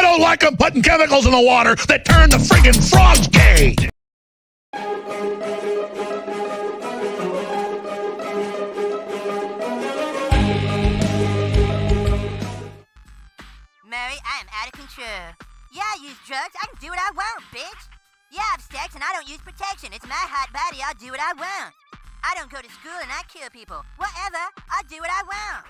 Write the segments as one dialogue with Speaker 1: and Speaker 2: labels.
Speaker 1: don't like them putting chemicals in the water that turn the friggin' frogs gay.
Speaker 2: Mary, I am out of control. Yeah, I use drugs. I can do what I want, bitch. Yeah, I have sex and I don't use protection. It's my hot body. I'll do what I want. I don't go to school and I kill people. Whatever. I'll do what I want.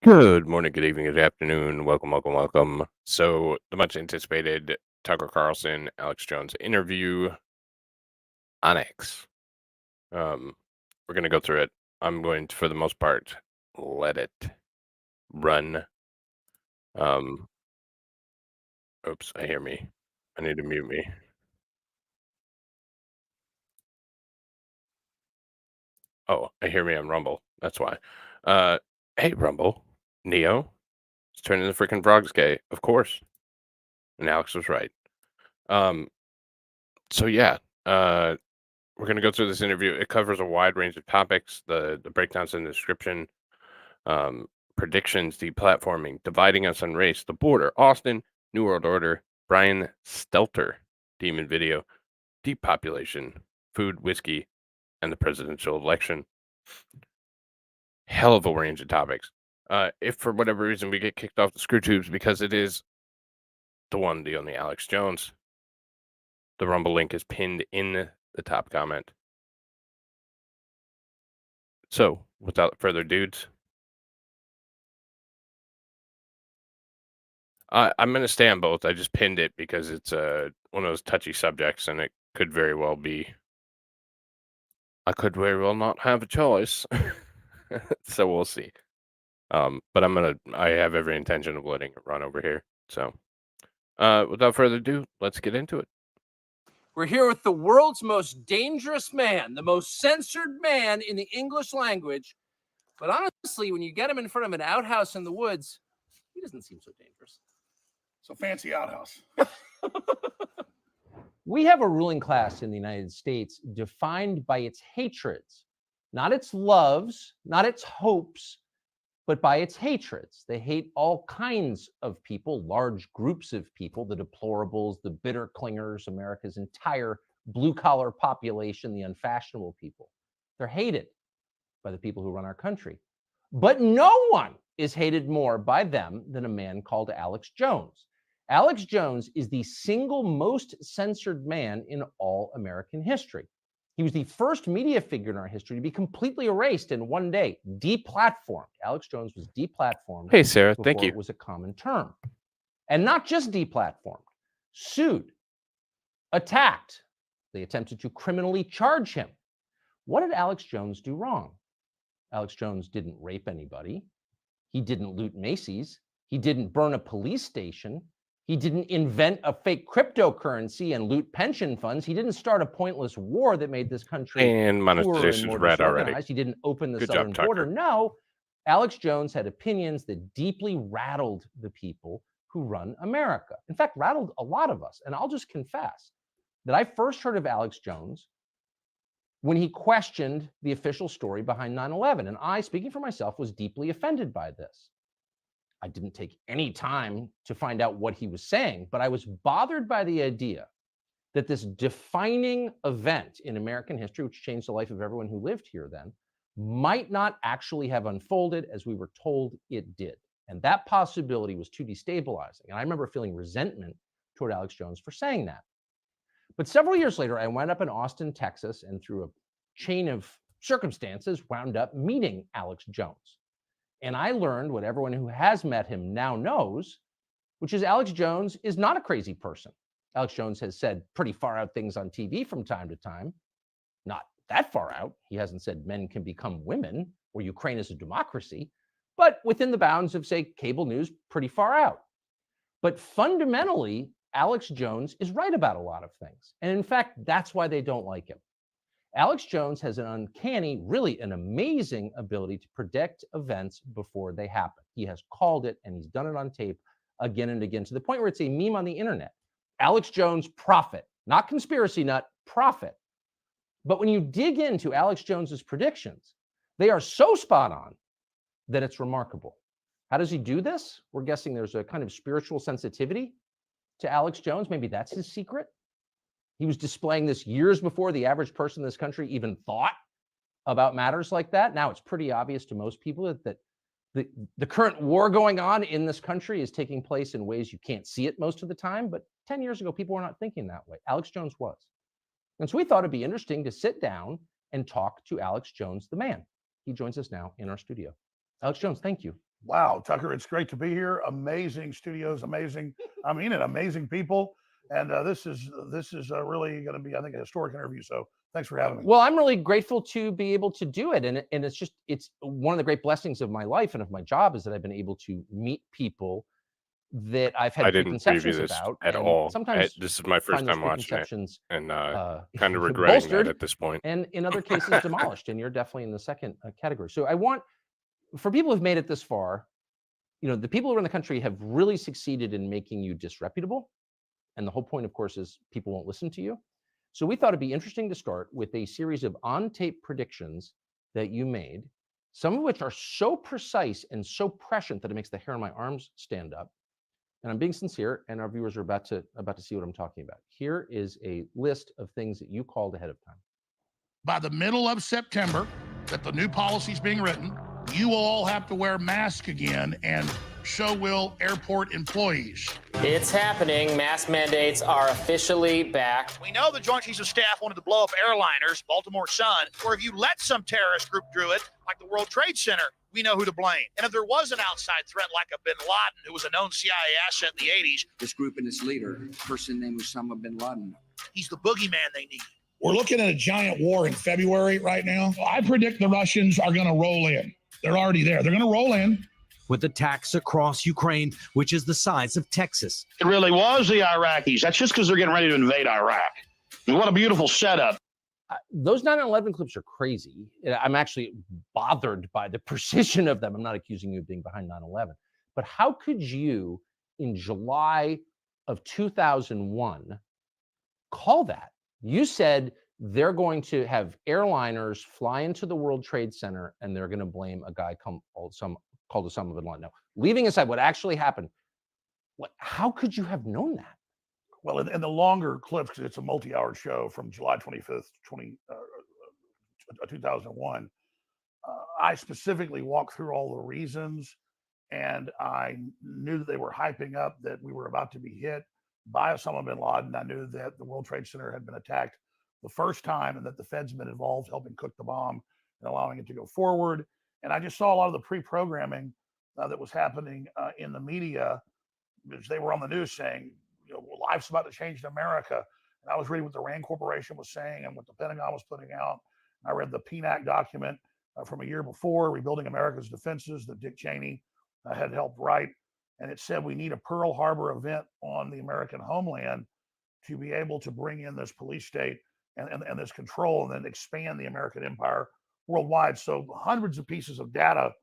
Speaker 3: Good morning, good evening, good afternoon. Welcome. So, the much anticipated Tucker Carlson, Alex Jones interview on X. We're going to go through it. I'm going to, for the most part, let it run. Oops, I hear me. I need to mute me. Oh, I hear me on Rumble. That's why. Hey, Rumble. Neo. It's turning the freaking frogs gay, of course. And Alex was right. So yeah, we're gonna go through this interview. It covers a wide range of topics, the breakdowns in the description, predictions, deplatforming, dividing us on race, the border, Austin, New World Order, Brian Stelter, Demon Video, Depopulation, food, whiskey, and the presidential election. Hell of a range of topics. If for whatever reason we get kicked off the screw tubes because it is the one, the only Alex Jones, the Rumble link is pinned in the top comment. So, without further ado, I'm going to stay on both. I just pinned it because it's one of those touchy subjects, and it could very well be. I could very well not have a choice. So we'll see. But I have every intention of letting it run over here. So, without further ado, let's get into it.
Speaker 4: We're here with the world's most dangerous man, the most censored man in the English language. But honestly, when you get him in front of an outhouse in the woods, he doesn't seem so dangerous.
Speaker 1: So fancy outhouse.
Speaker 5: We have a ruling class in the United States defined by its hatreds, not its loves, not its hopes, but by its hatreds. They hate all kinds of people, large groups of people, the deplorables, the bitter clingers, America's entire blue-collar population, the unfashionable people. They're hated by the people who run our country. But no one is hated more by them than a man called Alex Jones. Alex Jones is the single most censored man in all American history. He was the first media figure in our history to be completely erased in one day, deplatformed. Alex Jones was deplatformed.
Speaker 3: Hey, Sarah, thank you.
Speaker 5: It was a common term. And not just deplatformed, sued, attacked. They attempted to criminally charge him. What did Alex Jones do wrong? Alex Jones didn't rape anybody. He didn't loot Macy's. He didn't burn a police station. He didn't invent a fake cryptocurrency and loot pension funds. He didn't start a pointless war that made this country
Speaker 3: and monetization's red already.
Speaker 5: He didn't open the
Speaker 3: Good
Speaker 5: southern
Speaker 3: job,
Speaker 5: border.
Speaker 3: Tucker.
Speaker 5: No, Alex Jones had opinions that deeply rattled the people who run America. In fact, rattled a lot of us. And I'll just confess that I first heard of Alex Jones when he questioned the official story behind 9/11. And I, speaking for myself, was deeply offended by this. I didn't take any time to find out what he was saying, but I was bothered by the idea that this defining event in American history, which changed the life of everyone who lived here then, might not actually have unfolded as we were told it did. And that possibility was too destabilizing. And I remember feeling resentment toward Alex Jones for saying that. But several years later, I wound up in Austin, Texas, and through a chain of circumstances, wound up meeting Alex Jones. And I learned what everyone who has met him now knows, which is Alex Jones is not a crazy person. Alex Jones has said pretty far out things on TV from time to time. Not that far out. He hasn't said men can become women, or Ukraine is a democracy, but within the bounds of, say, cable news, pretty far out. But fundamentally, Alex Jones is right about a lot of things. And in fact, that's why they don't like him. Alex Jones has an uncanny, really an amazing ability to predict events before they happen. He has called it, and he's done it on tape again and again, to the point where it's a meme on the internet. Alex Jones, prophet, not conspiracy nut, prophet. But when you dig into Alex Jones's predictions, they are so spot on that it's remarkable. How does he do this? We're guessing there's a kind of spiritual sensitivity to Alex Jones. Maybe that's his secret. He was displaying this years before the average person in this country even thought about matters like that. Now it's pretty obvious to most people that the current war going on in this country is taking place in ways you can't see it most of the time. But 10 years ago, people were not thinking that way. Alex Jones was. And so we thought it'd be interesting to sit down and talk to Alex Jones, the man. He joins us now in our studio. Alex Jones, thank you.
Speaker 1: Wow, Tucker, it's great to be here. Amazing studios, amazing. I mean it, amazing people. And this is really going to be, I think, a historic interview. So thanks for having me.
Speaker 5: Well, I'm really grateful to be able to do it. And it's one of the great blessings of my life and of my job is that I've been able to meet people that I've had preconceptions about.
Speaker 3: At all.
Speaker 5: Sometimes
Speaker 3: this is my first time watching it, and kind of regretting
Speaker 5: bolstered,
Speaker 3: that at this point.
Speaker 5: And in other cases, demolished. And you're definitely in the second category. So I want, for people who've made it this far, the people around the country have really succeeded in making you disreputable. And the whole point, of course, is people won't listen to you. So we thought it'd be interesting to start with a series of on-tape predictions that you made, some of which are so precise and so prescient that it makes the hair on my arms stand up. And I'm being sincere, and our viewers are about to see what I'm talking about. Here is a list of things that you called ahead of time.
Speaker 1: By the middle of September, that the new policy's being written, you will all have to wear masks again, and so will airport employees.
Speaker 6: It's happening. Mask mandates are officially back.
Speaker 7: We know the Joint Chiefs of Staff wanted to blow up airliners, Baltimore Sun, or if you let some terrorist group do it, like the World Trade Center, we know who to blame. And if there was an outside threat like a bin Laden, who was a known CIA asset in the 80s.
Speaker 8: This group and its leader, a person named Osama bin Laden.
Speaker 7: He's the boogeyman they need.
Speaker 1: We're looking at a giant war in February right now. I predict the Russians are going to roll in. They're already there. They're going to roll in.
Speaker 9: With attacks across Ukraine, which is the size of Texas.
Speaker 10: It really was the Iraqis. That's just because they're getting ready to invade Iraq. And what a beautiful setup.
Speaker 5: Those 9/11 clips are crazy. I'm actually bothered by the precision of them. I'm not accusing you of being behind 9/11. But how could you, in July of 2001, call that? You said they're going to have airliners fly into the World Trade Center and they're going to blame a guy called Osama bin Laden. Now, leaving aside what actually happened, how could you have known that?
Speaker 1: Well, in the longer clips, because it's a multi-hour show from July 25th, 2001, I specifically walked through all the reasons, and I knew that they were hyping up that we were about to be hit by Osama bin Laden. I knew that the World Trade Center had been attacked the first time and that the Fed's been involved helping cook the bomb and allowing it to go forward. And I just saw a lot of the pre-programming that was happening in the media, because they were on the news saying, life's about to change in America. And I was reading what the RAND Corporation was saying and what the Pentagon was putting out. And I read the PNAC document from a year before, Rebuilding America's Defenses, that Dick Cheney had helped write. And it said we need a Pearl Harbor event on the American homeland to be able to bring in this police state and this control and then expand the American empire worldwide. So hundreds of pieces of data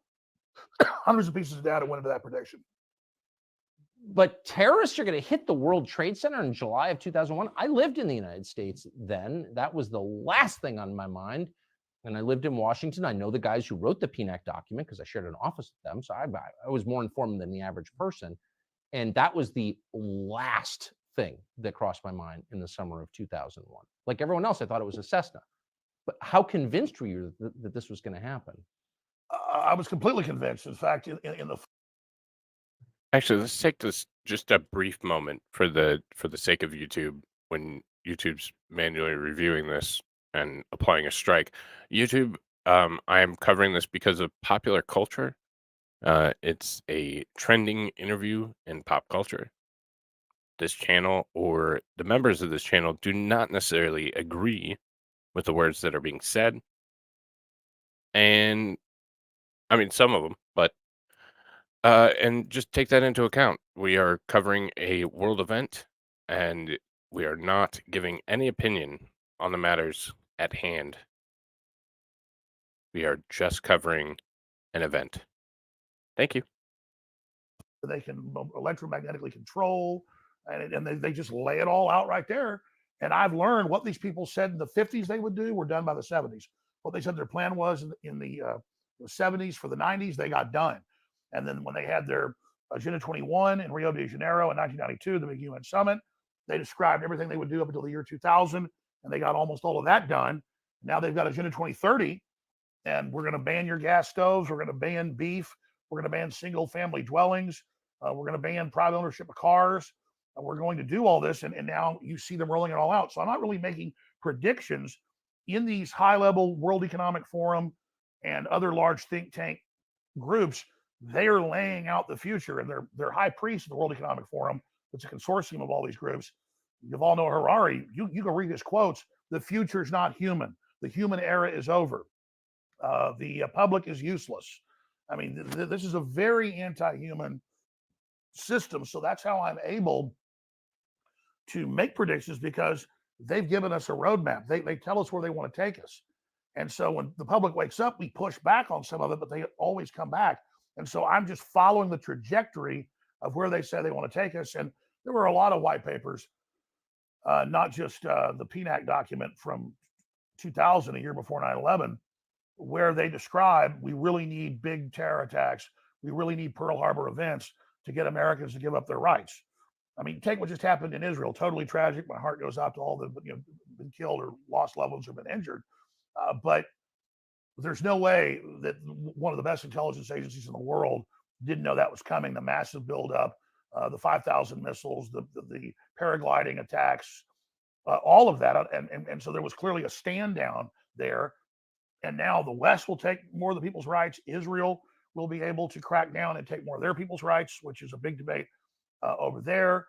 Speaker 1: went into that prediction.
Speaker 5: But terrorists are going to hit the World Trade Center in July of 2001. I lived in the United States then. That was the last thing on my mind. And I lived in Washington. I know the guys who wrote the PNAC document because I shared an office with them. So I was more informed than the average person. And that was the last thing that crossed my mind in the summer of 2001. Like everyone else, I thought it was a Cessna. But how convinced were you that this was going to happen?
Speaker 1: I was completely convinced. In fact, in the
Speaker 3: Actually, let's take this just a brief moment for the sake of YouTube. When YouTube's manually reviewing this and applying a strike, YouTube, I am covering this because of popular culture. It's a trending interview in pop culture. This channel or the members of this channel do not necessarily agree with the words that are being said. And I mean, some of them, but and just take that into account. We are covering a world event, and we are not giving any opinion on the matters at hand. We are just covering an event. Thank you.
Speaker 1: They can electromagnetically control, and they just lay it all out right there. And I've learned what these people said in the 50s they would do were done by the 70s. What they said their plan was in the 70s for the 90s, they got done. And then when they had their Agenda 21 in Rio de Janeiro in 1992, the big UN summit, they described everything they would do up until the year 2000, and they got almost all of that done. Now they've got Agenda 2030, and we're going to ban your gas stoves. We're going to ban beef. We're going to ban single family dwellings. We're going to ban private ownership of cars. We're going to do all this. And now you see them rolling it all out. So I'm not really making predictions in these high level World Economic Forum and other large think tank groups. They are laying out the future, and they're high priests of the World Economic Forum. It's a consortium of all these groups. Yuval Noah Harari, you can read his quotes. The future is not human. The human era is over. The public is useless. I mean, this is a very anti-human system. So that's how I'm able to make predictions, because they've given us a roadmap. They tell us where they want to take us. And so when the public wakes up, we push back on some of it, but they always come back. And so I'm just following the trajectory of where they say they want to take us. And there were a lot of white papers, not just the PNAC document from 2000, a year before 9/11, where they describe we really need big terror attacks. We really need Pearl Harbor events to get Americans to give up their rights. I mean, take what just happened in Israel. Totally tragic. My heart goes out to all the been killed or lost loved ones or been injured. But there's no way that one of the best intelligence agencies in the world didn't know that was coming. The massive buildup, the 5,000 missiles, the paragliding attacks, all of that. And so there was clearly a stand down there. And now the West will take more of the people's rights. Israel will be able to crack down and take more of their people's rights, which is a big debate over there.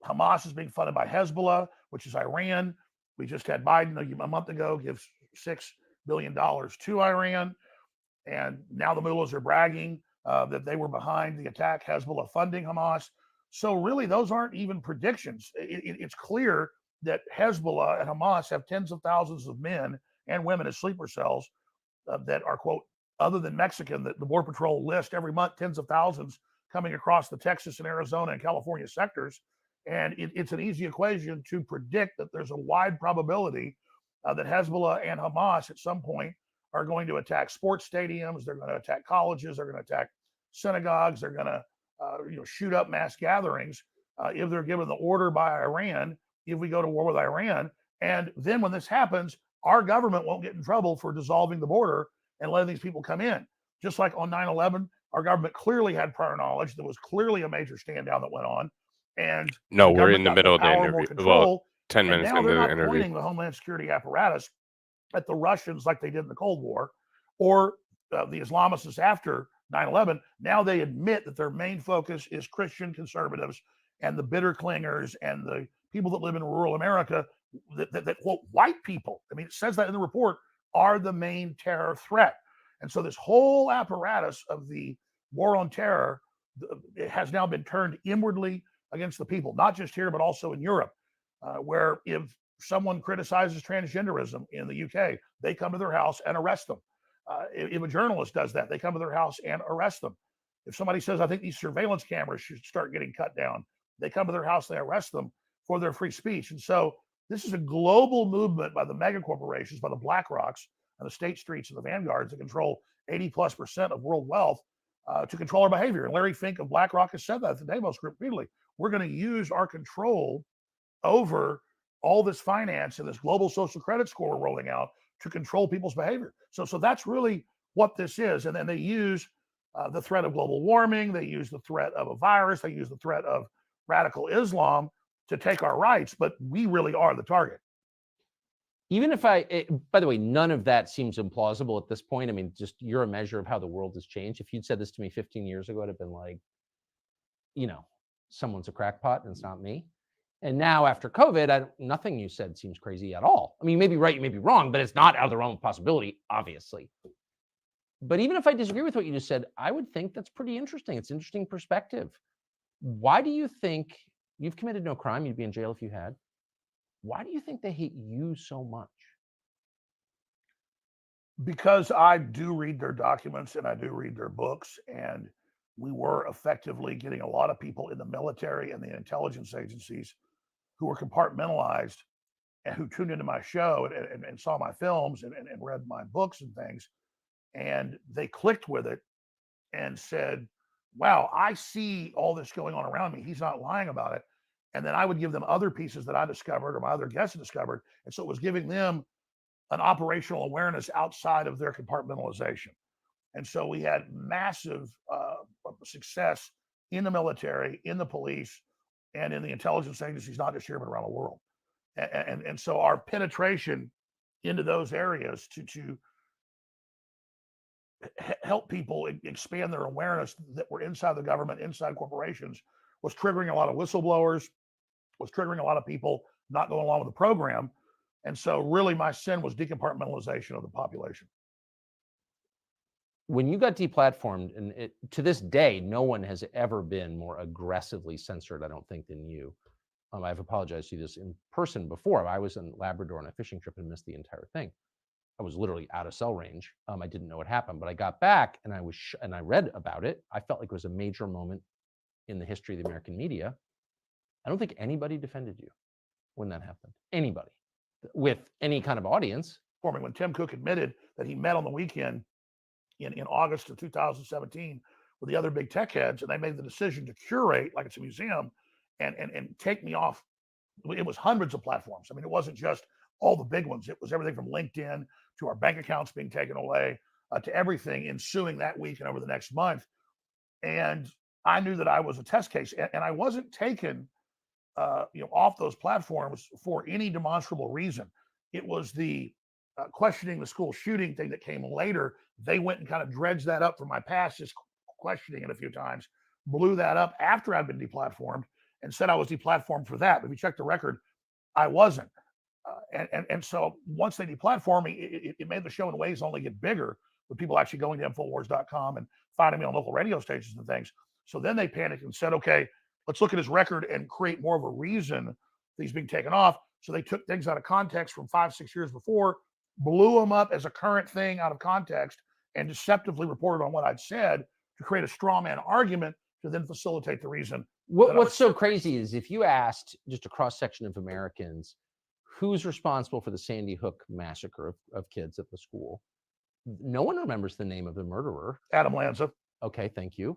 Speaker 1: Hamas is being funded by Hezbollah, which is Iran. We just had Biden a month ago give $6 billion to Iran. And now the mullahs are bragging that they were behind the attack, Hezbollah funding Hamas. So really, those aren't even predictions. It's clear that Hezbollah and Hamas have tens of thousands of men and women as sleeper cells that are, quote, other than Mexican, that the Border Patrol list every month, tens of thousands coming across the Texas and Arizona and California sectors. And it's an easy equation to predict that there's a wide probability that Hezbollah and Hamas at some point are going to attack sports stadiums. They're going to attack colleges. They're going to attack synagogues. They're going to shoot up mass gatherings if they're given the order by Iran, if we go to war with Iran. And then when this happens, our government won't get in trouble for dissolving the border and letting these people come in. Just like on 9/11, our government clearly had prior knowledge. There was clearly a major stand down that went on. And
Speaker 3: no, we're in the middle of the interview. Well, 10 minutes
Speaker 1: into
Speaker 3: the
Speaker 1: interview.
Speaker 3: Pointing
Speaker 1: Pointing the Homeland Security apparatus at the Russians like they did in the Cold War, or the Islamists after 9/11. Now they admit that their main focus is Christian conservatives and the bitter clingers and the people that live in rural America that quote, white people, I mean, it says that in the report, are the main terror threat. And so this whole apparatus of the war on terror, it has now been turned inwardly against the people, not just here, but also in Europe, where if someone criticizes transgenderism in the UK, they come to their house and arrest them. If a journalist does that, they come to their house and arrest them. If somebody says, I think these surveillance cameras should start getting cut down, they come to their house, they arrest them for their free speech. And so this is a global movement by the mega corporations, by the BlackRocks and the State Streets and the Vanguards that control 80+% of world wealth to control our behavior. And Larry Fink of BlackRock has said that at the Davos Group repeatedly. We're going to use our control over all this finance and this global social credit score we're rolling out to control people's behavior. So that's really what this is. And then they use the threat of global warming. They use the threat of a virus. They use the threat of radical Islam to take our rights. But we really are the target.
Speaker 5: Even if by the way, none of that seems implausible at this point. I mean, just you're a measure of how the world has changed. If you'd said this to me 15 years ago, I'd have been like, someone's a crackpot and it's not me. And now after COVID, nothing you said seems crazy at all. I mean, you may be right, you may be wrong, but it's not out of the realm of possibility, obviously. But even if I disagree with what you just said, I would think that's pretty interesting. It's interesting perspective. Why do you think you've committed no crime? You'd be in jail if you had. Why do you think they hate you so much?
Speaker 1: Because I do read their documents and I do read their books, and we were effectively getting a lot of people in the military and the intelligence agencies who were compartmentalized and who tuned into my show and saw my films and read my books and things, and they clicked with it and said, wow, I see all this going on around me. He's not lying about it. And then I would give them other pieces that I discovered or my other guests discovered. And so it was giving them an operational awareness outside of their compartmentalization. And so we had massive success in the military, in the police, and in the intelligence agencies, not just here, but around the world. And so our penetration into those areas to help people expand their awareness that we're inside the government, inside corporations, was triggering a lot of whistleblowers, was triggering a lot of people not going along with the program. And so really my sin was decompartmentalization of the population.
Speaker 5: When you got deplatformed, and to this day, no one has ever been more aggressively censored, I don't think, than you. I've apologized to you this in person before. I was in Labrador on a fishing trip and missed the entire thing. I was literally out of cell range. I didn't know what happened, but I got back and I read about it. I felt like it was a major moment in the history of the American media. I don't think anybody defended you when that happened. Anybody with any kind of audience.
Speaker 1: For me, when Tim Cook admitted that he met on the weekend in August of 2017 with the other big tech heads, and they made the decision to curate, like it's a museum, and take me off. It was hundreds of platforms. I mean, it wasn't just all the big ones. It was everything from LinkedIn to our bank accounts being taken away to everything ensuing that week and over the next month. And I knew that I was a test case, and I wasn't taken off those platforms for any demonstrable reason. It was the questioning the school shooting thing that came later. They went and kind of dredged that up from my past, just questioning it a few times, blew that up after I'd been deplatformed and said I was deplatformed for that. But if you check the record, I wasn't. And so once they deplatformed me, it made the show in ways only get bigger with people actually going to Infowars.com and finding me on local radio stations and things. So then they panicked and said, okay, let's look at his record and create more of a reason that he's being taken off. So they took things out of context from 5-6 years before, blew them up as a current thing out of context, and deceptively reported on what I'd said to create a straw man argument to then facilitate the reason.
Speaker 5: What's so crazy is if you asked just a cross section of Americans who's responsible for the Sandy Hook massacre of kids at the school, no one remembers the name of the murderer.
Speaker 1: Adam Lanza.
Speaker 5: Okay, thank you.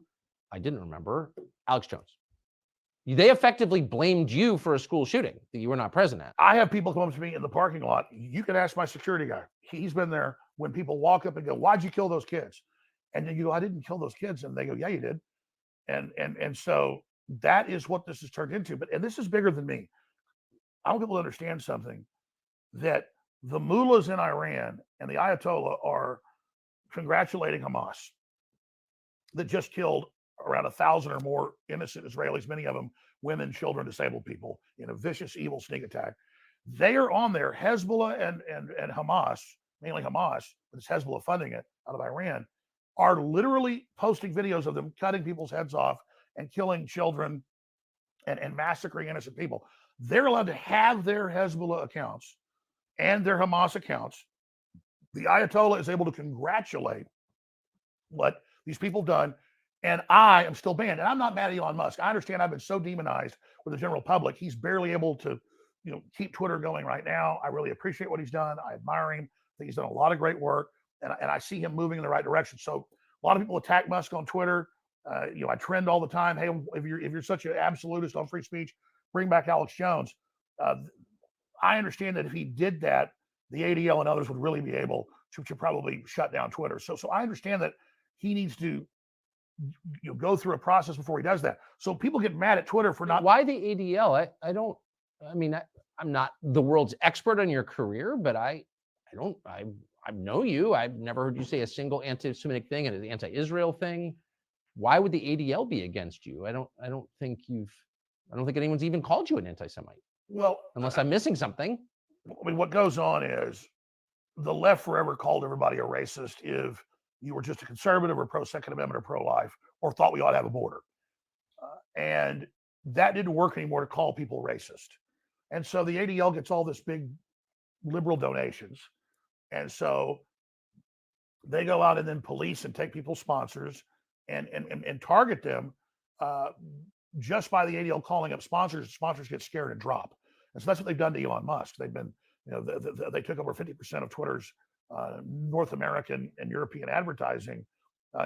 Speaker 5: I didn't remember. Alex Jones. They effectively blamed you for a school shooting that you were not present at.
Speaker 1: I have people come up to me in the parking lot. You can ask my security guy. He's been there when people walk up and go, why'd you kill those kids? And then you go, I didn't kill those kids. And they go, yeah, you did. And so that is what this has turned into. And this is bigger than me. I want people to understand something, that the mullahs in Iran and the Ayatollah are congratulating Hamas that just killed around 1,000 or more innocent Israelis, many of them women, children, disabled people, in a vicious, evil sneak attack. They are on there. Hezbollah and Hamas, mainly Hamas, but it's Hezbollah funding it out of Iran, are literally posting videos of them cutting people's heads off and killing children and massacring innocent people. They're allowed to have their Hezbollah accounts and their Hamas accounts. The Ayatollah is able to congratulate what these people have done, and I am still banned. And I'm not mad at Elon Musk. I understand I've been so demonized with the general public. He's barely able to, keep Twitter going right now. I really appreciate what he's done. I admire him. I think he's done a lot of great work, and I see him moving in the right direction. So a lot of people attack Musk on Twitter. I trend all the time. Hey, if you're such an absolutist on free speech, bring back Alex Jones. I understand that if he did that, the ADL and others would really be able to probably shut down Twitter. So I understand that he needs to go through a process before he does that. So people get mad at Twitter for not.
Speaker 5: Why the ADL? I'm not the world's expert on your career, but I know you. I've never heard you say a single anti-Semitic thing and an anti-Israel thing. Why would the ADL be against you? I don't think anyone's even called you an anti-Semite.
Speaker 1: Well,
Speaker 5: unless I'm missing something.
Speaker 1: I mean, what goes on is the left forever called everybody a racist if you were just a conservative or pro-Second Amendment or pro-life, or thought we ought to have a border. And that didn't work anymore to call people racist. And so the ADL gets all this big liberal donations. And so they go out and then police and take people's sponsors and target them just by the ADL calling up sponsors. Sponsors get scared and drop. And so that's what they've done to Elon Musk. They've been, they took over 50% of Twitter's North American and European advertising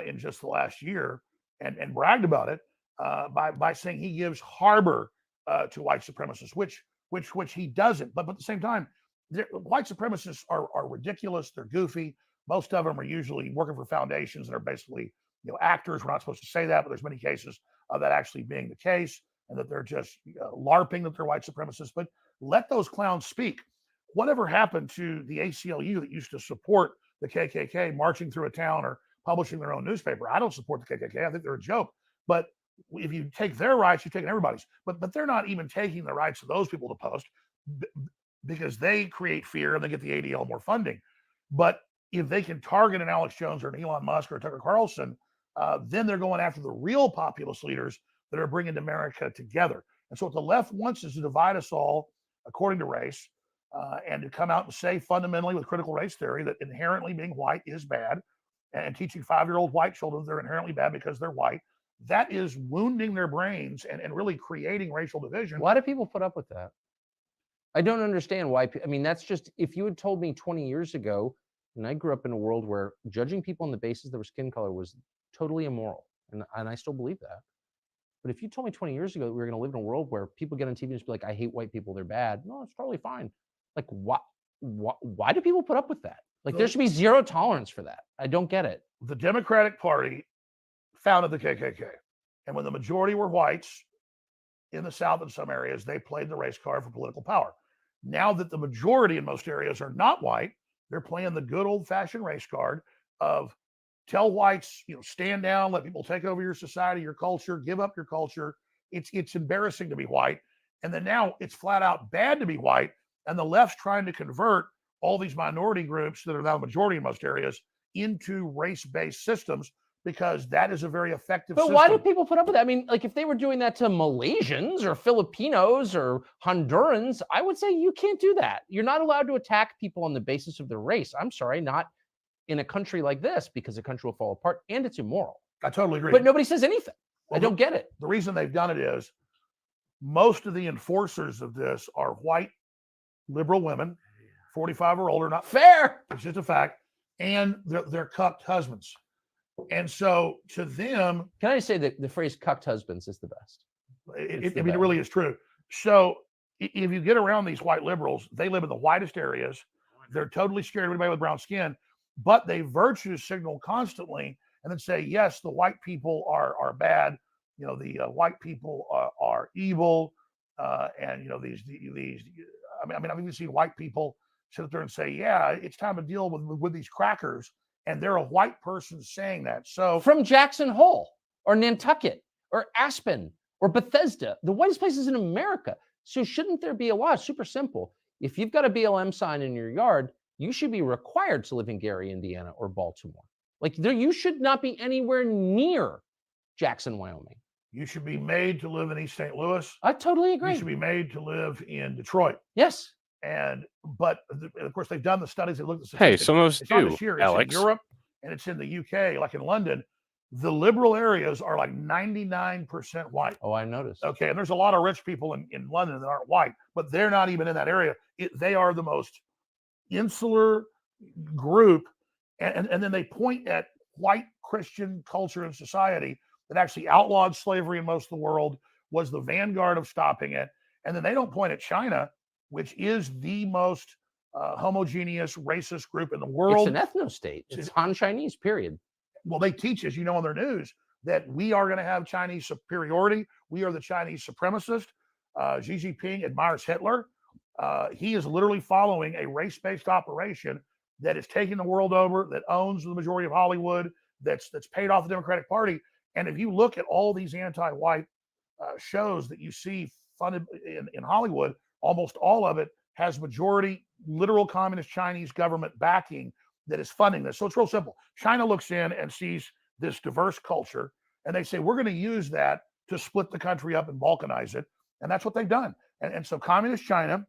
Speaker 1: in just the last year, and bragged about it by saying he gives harbor to white supremacists, which he doesn't. But at the same time, white supremacists are ridiculous. They're goofy. Most of them are usually working for foundations that are basically, actors. We're not supposed to say that, but there's many cases of that actually being the case, and that they're just LARPing that they're white supremacists. But let those clowns speak. Whatever happened to the ACLU that used to support the KKK marching through a town or publishing their own newspaper? I don't support the KKK. I think they're a joke. But if you take their rights, you've taken everybody's. But they're not even taking the rights of those people to post because they create fear and they get the ADL more funding. But if they can target an Alex Jones or an Elon Musk or a Tucker Carlson, then they're going after the real populist leaders that are bringing America together. And so what the left wants is to divide us all according to race, and to come out and say fundamentally with critical race theory that inherently being white is bad, and teaching 5-year-old white children they're inherently bad because they're white. That is wounding their brains and really creating racial division.
Speaker 5: Why do people put up with that? I don't understand why. I mean, that's just, if you had told me 20 years ago, and I grew up in a world where judging people on the basis of their skin color was totally immoral, and I still believe that. But if you told me 20 years ago that we were going to live in a world where people get on TV and just be like, I hate white people, they're bad. No, it's totally fine. Like, why do people put up with that? Like, there should be zero tolerance for that. I don't get it.
Speaker 1: The Democratic Party founded the KKK. And when the majority were whites in the South in some areas, they played the race card for political power. Now that the majority in most areas are not white, they're playing the good old-fashioned race card of tell whites, stand down, let people take over your society, your culture, give up your culture. It's embarrassing to be white. And then now it's flat out bad to be white. And the left's trying to convert all these minority groups that are now the majority in most areas into race-based systems, because that is a very effective system.
Speaker 5: But why do people put up with that? I mean, like, if they were doing that to Malaysians or Filipinos or Hondurans, I would say you can't do that. You're not allowed to attack people on the basis of their race. I'm sorry, not in a country like this, because the country will fall apart, and it's immoral.
Speaker 1: I totally agree.
Speaker 5: But nobody says anything.
Speaker 1: Well,
Speaker 5: I don't get it.
Speaker 1: The reason they've done it is most of the enforcers of this are white liberal women, 45 or older, not
Speaker 5: fair.
Speaker 1: It's just a fact. And they're cucked husbands. And so to them,
Speaker 5: can I just say that the phrase cucked husbands is the best?
Speaker 1: It really is true. So if you get around these white liberals, they live in the whitest areas. They're totally scared of anybody with brown skin, but they virtue signal constantly and then say, yes, the white people are bad. The white people are evil. And, these, I've even seen white people sit up there and say, yeah, it's time to deal with these crackers. And they're a white person saying that. So
Speaker 5: from Jackson Hole or Nantucket or Aspen or Bethesda, the whitest places in America. So shouldn't there be a law? It's super simple. If you've got a BLM sign in your yard, you should be required to live in Gary, Indiana or Baltimore. Like, you should not be anywhere near Jackson, Wyoming.
Speaker 1: You should be made to live in East St. Louis.
Speaker 5: I totally agree.
Speaker 1: You should be made to live in Detroit.
Speaker 5: Yes.
Speaker 1: But of course, they've done the studies that look at the
Speaker 3: statistics. Hey, some of us do, Alex.
Speaker 1: It's in Europe and it's in the UK, like in London. The liberal areas are like 99% white.
Speaker 5: Oh, I noticed.
Speaker 1: Okay, and there's a lot of rich people in London that aren't white, but they're not even in that area. They are the most insular group, and then they point at white Christian culture and society that actually outlawed slavery in most of the world, was the vanguard of stopping it. And then they don't point at China, which is the most homogeneous racist group in the world.
Speaker 5: It's an ethno-state. It's Han Chinese, period.
Speaker 1: Well, they teach, as you know, on their news, that we are going to have Chinese superiority. We are the Chinese supremacist. Xi Jinping admires Hitler. He is literally following a race-based operation that is taking the world over, that owns the majority of Hollywood, that's paid off the Democratic Party. And if you look at all these anti-white shows that you see funded in Hollywood, almost all of it has majority literal communist Chinese government backing that is funding this. So it's real simple. China looks in and sees this diverse culture, and they say, we're going to use that to split the country up and balkanize it. And that's what they've done. And so communist China,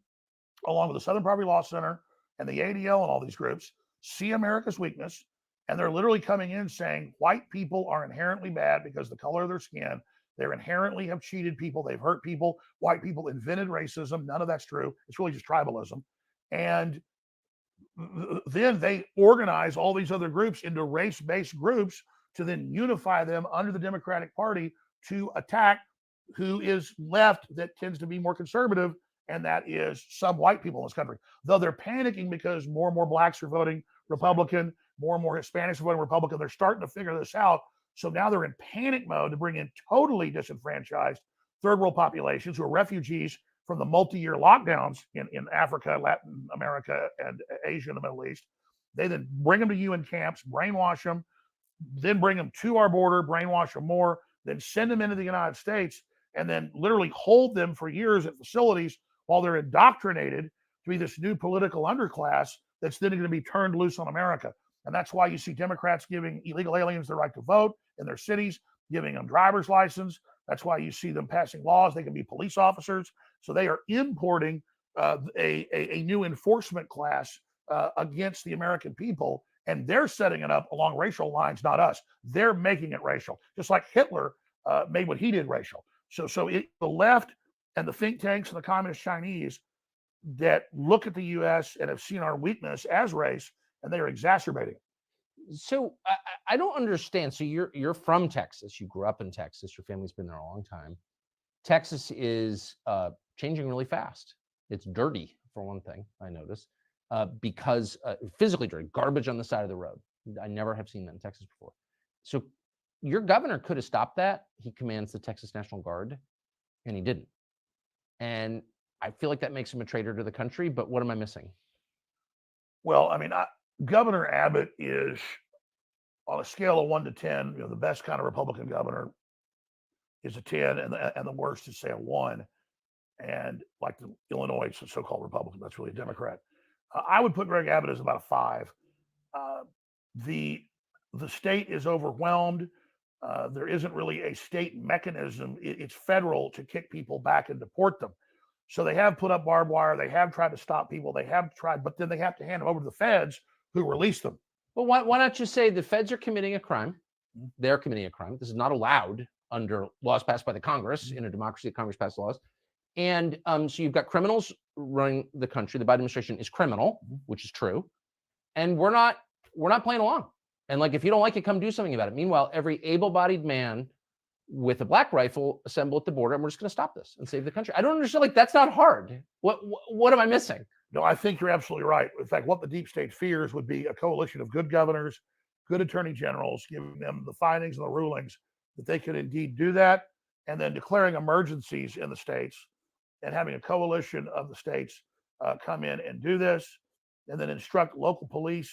Speaker 1: along with the Southern Poverty Law Center and the ADL and all these groups, see America's weakness. And they're literally coming in saying white people are inherently bad because of the color of their skin. They inherently have cheated people. They've hurt people. White people invented racism. None of that's true. It's really just tribalism. And then they organize all these other groups into race-based groups to then unify them under the Democratic Party to attack who is left that tends to be more conservative, and that is some white people in this country. Though they're panicking because more and more blacks are voting Republican, more and more Hispanics are voting Republican. They're starting to figure this out. So now they're in panic mode to bring in totally disenfranchised third world populations who are refugees from the multi-year lockdowns in Africa, Latin America, and Asia and the Middle East. They then bring them to UN camps, brainwash them, then bring them to our border, brainwash them more, then send them into the United States, and then literally hold them for years at facilities while they're indoctrinated to be this new political underclass that's then going to be turned loose on America. And that's why you see Democrats giving illegal aliens the right to vote in their cities, giving them driver's license. That's why you see them passing laws. They can be police officers. So they are importing a new enforcement class against the American people. And they're setting it up along racial lines, not us. They're making it racial, just like Hitler made what he did racial. So the left and the think tanks and the communist Chinese that look at the U.S. and have seen our weakness as race, and they are exacerbating it.
Speaker 5: So I don't understand. So you're from Texas. You grew up in Texas. Your family's been there a long time. Texas is changing really fast. It's dirty, for one thing, I noticed, because physically dirty, garbage on the side of the road. I never have seen that in Texas before. So your governor could have stopped that. He commands the Texas National Guard, and he didn't. And I feel like that makes him a traitor to the country, but what am I missing?
Speaker 1: Well, I mean, Governor Abbott is, on a scale of 1 to 10, the best kind of Republican governor is a 10, and the worst is, say, a 1. And like the Illinois, it's a so-called Republican, that's really a Democrat. I would put Greg Abbott as about a 5. The state is overwhelmed. There isn't really a state mechanism. It's federal to kick people back and deport them. So they have put up barbed wire. They have tried to stop people. They have tried, but then they have to hand them over to the feds who release them.
Speaker 5: But why not just say the feds are committing a crime? They're committing a crime. This is not allowed under laws passed by the Congress. In a democracy, the Congress passed laws. And so you've got criminals running the country. The Biden administration is criminal, which is true. And we're not playing along. And like, if you don't like it, come do something about it. Meanwhile, every able-bodied man with a black rifle assemble at the border, and we're just going to stop this and save the country. I don't understand. Like, that's not hard. What am I missing?
Speaker 1: No, I think you're absolutely right. In fact, what the deep state fears would be a coalition of good governors, good attorney generals, giving them the findings and the rulings that they could indeed do that, and then declaring emergencies in the states and having a coalition of the states come in and do this, and then instruct local police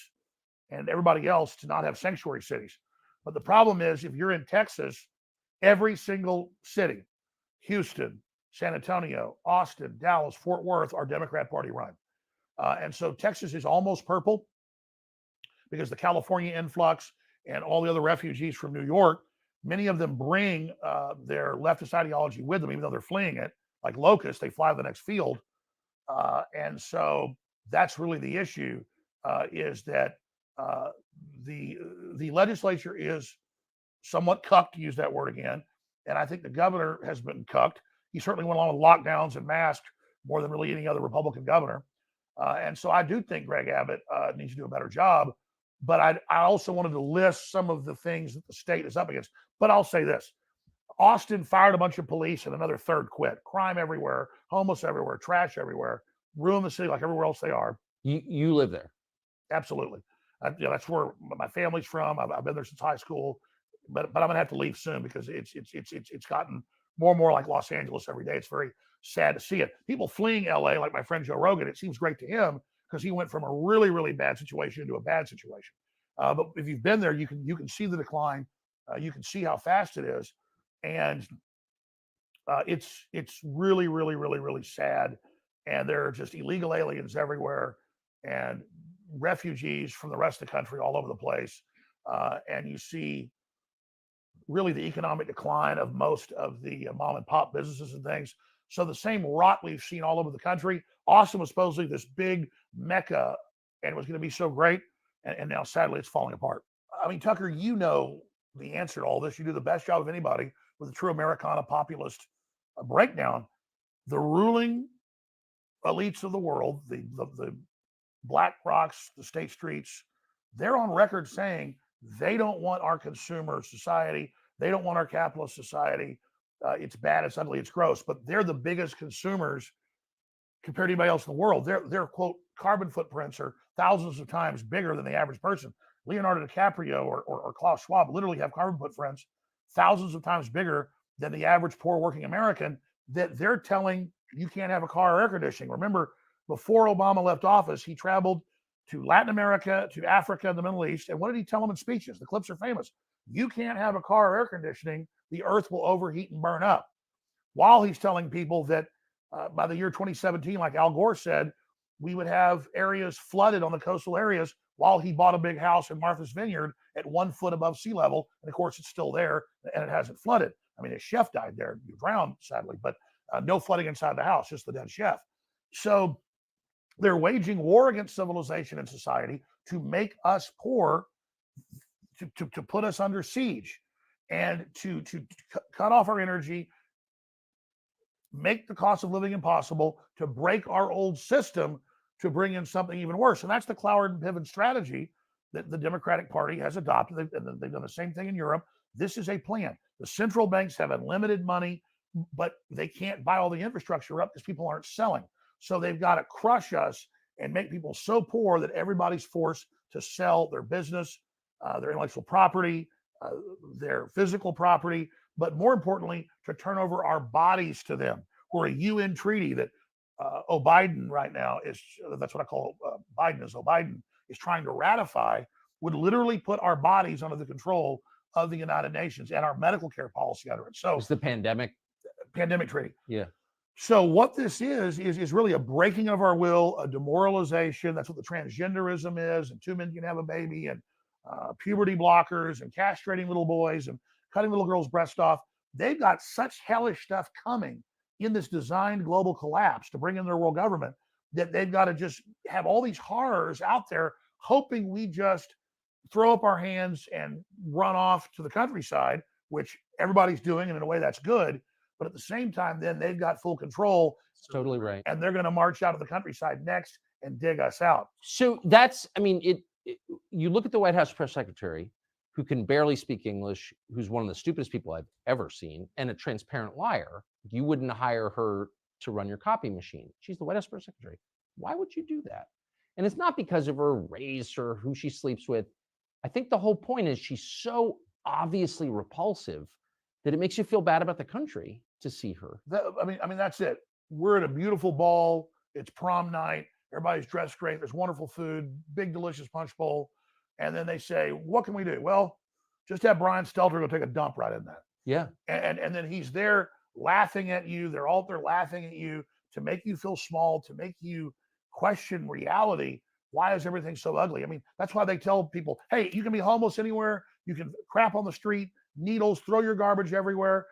Speaker 1: and everybody else to not have sanctuary cities. But the problem is, if you're in Texas, every single city, Houston, San Antonio, Austin, Dallas, Fort Worth, are Democrat Party run. And so Texas is almost purple because the California influx and all the other refugees from New York, many of them bring their leftist ideology with them, even though they're fleeing it. Like locusts, they fly to the next field. And so that's really the issue, is that the legislature is somewhat cucked, to use that word again. And I think the governor has been cucked. He certainly went along with lockdowns and masks more than really any other Republican governor. And so I do think Greg Abbott needs to do a better job. But I also wanted to list some of the things that the state is up against. But I'll say this. Austin fired a bunch of police and another third quit. Crime everywhere, homeless everywhere, trash everywhere, ruin the city like everywhere else they are.
Speaker 5: You live there?
Speaker 1: Absolutely. That's where my family's from. I've been there since high school, but I'm gonna have to leave soon because it's gotten more and more like Los Angeles every day. It's very sad to see it. People fleeing LA, like my friend Joe Rogan, it seems great to him because he went from a really, really bad situation into a bad situation. But if you've been there, you can see the decline. You can see how fast it is, and it's really, really, really, really sad. And there are just illegal aliens everywhere, and refugees from the rest of the country all over the place. And you see really the economic decline of most of the mom and pop businesses and things. So the same rot we've seen all over the country. Austin was supposedly this big mecca and it was going to be so great. And now sadly it's falling apart. I mean, Tucker, you know the answer to all this. You do the best job of anybody with a true Americana populist breakdown. The ruling elites of the world, the Black Rocks, the State Streets, they're on record saying they don't want our consumer society. They don't want our capitalist society. It's bad, it's ugly, it's gross, but they're the biggest consumers compared to anybody else in the world. Their quote carbon footprints are thousands of times bigger than the average person. Leonardo DiCaprio or Klaus Schwab literally have carbon footprints thousands of times bigger than the average poor working American, that they're telling you can't have a car or air conditioning. Remember, before Obama left office, he traveled to Latin America, to Africa, and the Middle East. And what did he tell them in speeches? The clips are famous. You can't have a car or air conditioning. The earth will overheat and burn up. While he's telling people that by the year 2017, like Al Gore said, we would have areas flooded on the coastal areas, while he bought a big house in Martha's Vineyard at 1 foot above sea level. And of course, it's still there and it hasn't flooded. I mean, his chef died there, he drowned sadly, but no flooding inside the house, just the dead chef. So they're waging war against civilization and society to make us poor, to put us under siege, and to cut off our energy, make the cost of living impossible, to break our old system, to bring in something even worse. And that's the Cloward and Piven strategy that the Democratic Party has adopted. They've done the same thing in Europe. This is a plan. The central banks have unlimited money, but they can't buy all the infrastructure up because people aren't selling. So they've got to crush us and make people so poor that everybody's forced to sell their business, their intellectual property, their physical property, but more importantly, to turn over our bodies to them. We're a UN treaty that Biden right now is, that's what I call Biden, is Biden is trying to ratify, would literally put our bodies under the control of the United Nations and our medical care policy under it. So
Speaker 5: it's the pandemic
Speaker 1: treaty.
Speaker 5: Yeah.
Speaker 1: So what this is really a breaking of our will, a demoralization. That's what the transgenderism is, and 2 men can have a baby, and puberty blockers, and castrating little boys, and cutting little girls' breasts off. They've got such hellish stuff coming in this designed global collapse to bring in their world government that they've got to just have all these horrors out there, hoping we just throw up our hands and run off to the countryside, which everybody's doing, and in a way that's good. But at the same time, then they've got full control.
Speaker 5: Totally right.
Speaker 1: And they're going to march out of the countryside next and dig us out.
Speaker 5: So that's, I mean, you look at the White House press secretary, who can barely speak English, who's one of the stupidest people I've ever seen, and a transparent liar. You wouldn't hire her to run your copy machine. She's the White House press secretary. Why would you do that? And it's not because of her race or who she sleeps with. I think the whole point is she's so obviously repulsive that it makes you feel bad about the country to see her.
Speaker 1: I mean, that's it. We're at a beautiful ball. It's prom night. Everybody's dressed great. There's wonderful food, big, delicious punch bowl. And then they say, what can we do? Well, just have Brian Stelter go take a dump right in that.
Speaker 5: Yeah.
Speaker 1: And then he's there laughing at you. They're all there laughing at you to make you feel small, to make you question reality. Why is everything so ugly? I mean, that's why they tell people, hey, you can be homeless anywhere. You can crap on the street, needles, throw your garbage everywhere.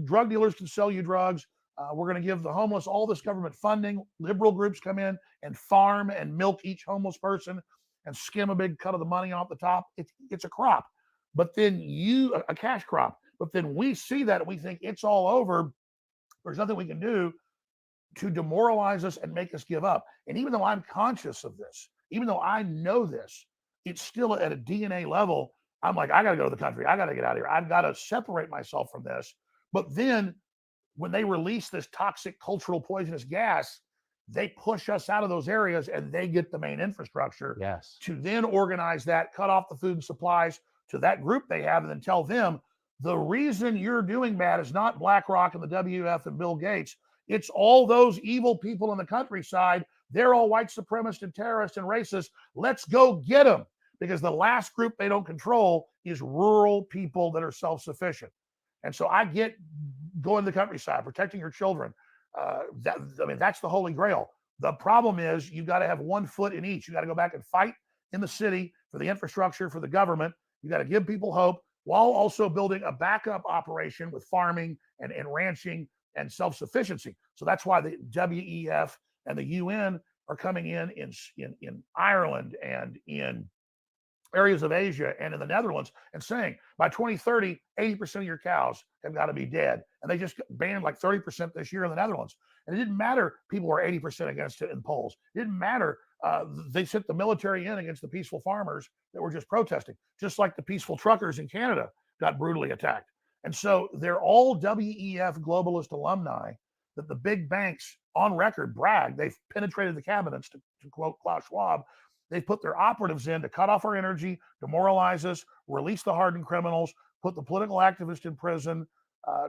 Speaker 1: Drug dealers can sell you drugs. We're going to give the homeless all this government funding. Liberal groups come in and farm and milk each homeless person and skim a big cut of the money off the top. It's a crop, but then a cash crop. But then we see that and we think it's all over. There's nothing we can do to demoralize us and make us give up. And even though I'm conscious of this, even though I know this, it's still at a DNA level. I'm like, I got to go to the country. I got to get out of here. I've got to separate myself from this. But then when they release this toxic, cultural, poisonous gas, they push us out of those areas and they get the main infrastructure to then organize that, cut off the food and supplies to that group they have, and then tell them the reason you're doing bad is not BlackRock and the WF and Bill Gates. It's all those evil people in the countryside. They're all white supremacists and terrorists and racists. Let's go get them, because the last group they don't control is rural people that are self-sufficient. And so I get going to the countryside, protecting your children. That's the holy grail. The problem is you got to have 1 foot in each. You got to go back and fight in the city for the infrastructure, for the government. You got to give people hope while also building a backup operation with farming and ranching and self-sufficiency. So that's why the WEF and the UN are coming in Ireland and in areas of Asia and in the Netherlands and saying by 2030, 80% of your cows have got to be dead. And they just banned like 30% this year in the Netherlands. And it didn't matter people were 80% against it in polls. It didn't matter. They sent the military in against the peaceful farmers that were just protesting, just like the peaceful truckers in Canada got brutally attacked. And so they're all WEF globalist alumni that the big banks on record brag. They've penetrated the cabinets, to quote Klaus Schwab. They put their operatives in to cut off our energy, demoralize us, release the hardened criminals, put the political activists in prison,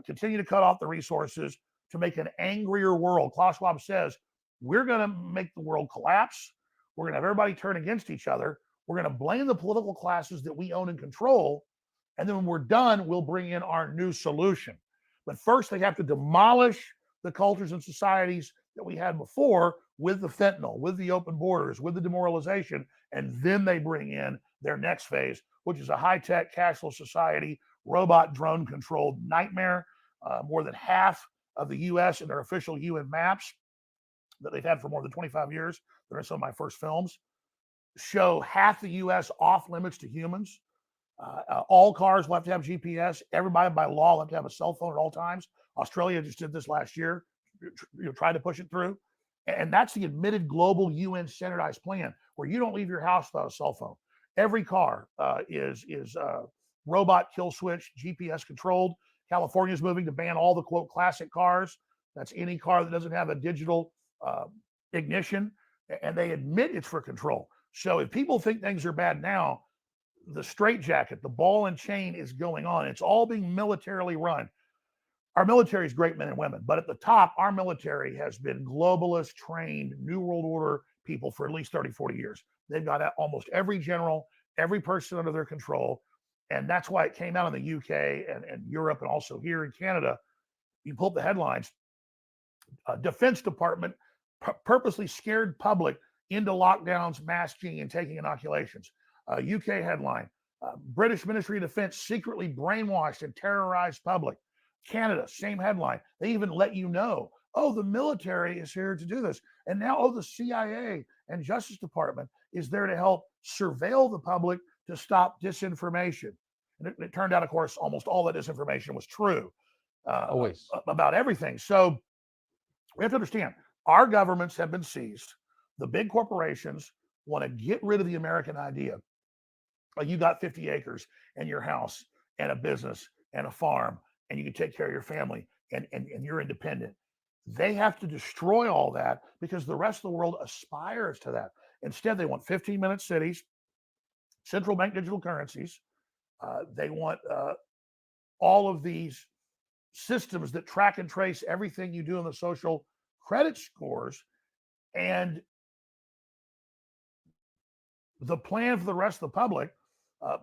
Speaker 1: continue to cut off the resources to make an angrier world. Klaus Schwab says, we're going to make the world collapse. We're going to have everybody turn against each other. We're going to blame the political classes that we own and control. And then when we're done, we'll bring in our new solution. But first, they have to demolish the cultures and societies that we had before with the fentanyl, with the open borders, with the demoralization, and then they bring in their next phase, which is a high-tech, cashless society, robot, drone-controlled nightmare. More than half of the U.S. in their official UN maps that they've had for more than 25 years, they're in some of my first films, show half the U.S. off limits to humans. All cars will have to have GPS. Everybody by law will have to have a cell phone at all times. Australia just did this last year, tried to push it through. And that's the admitted global UN standardized plan where you don't leave your house without a cell phone. Every car is robot kill switch, GPS controlled. California is moving to ban all the quote classic cars. That's any car that doesn't have a digital ignition. And they admit it's for control. So if people think things are bad now, the straitjacket, the ball and chain is going on. It's all being militarily run. Our military is great men and women, but at the top, our military has been globalist, trained, New World Order people for at least 30, 40 years. They've got almost every general, every person under their control. And that's why it came out in the UK and Europe and also here in Canada. You pull up the headlines. Defense Department purposely scared public into lockdowns, masking, and taking inoculations. UK headline, British Ministry of Defense secretly brainwashed and terrorized public. Canada, same headline. They even let you know, oh, the military is here to do this. And now, oh, the CIA and Justice Department is there to help surveil the public to stop disinformation. And it turned out, of course, almost all that disinformation was true.
Speaker 5: Always.
Speaker 1: About everything. So we have to understand, our governments have been seized. The big corporations want to get rid of the American idea. Like you got 50 acres and your house and a business and a farm, and you can take care of your family and you're independent. They have to destroy all that because the rest of the world aspires to that. Instead, they want 15-minute cities, central bank digital currencies. They want all of these systems that track and trace everything you do in the social credit scores. And the plan for the rest of the public, I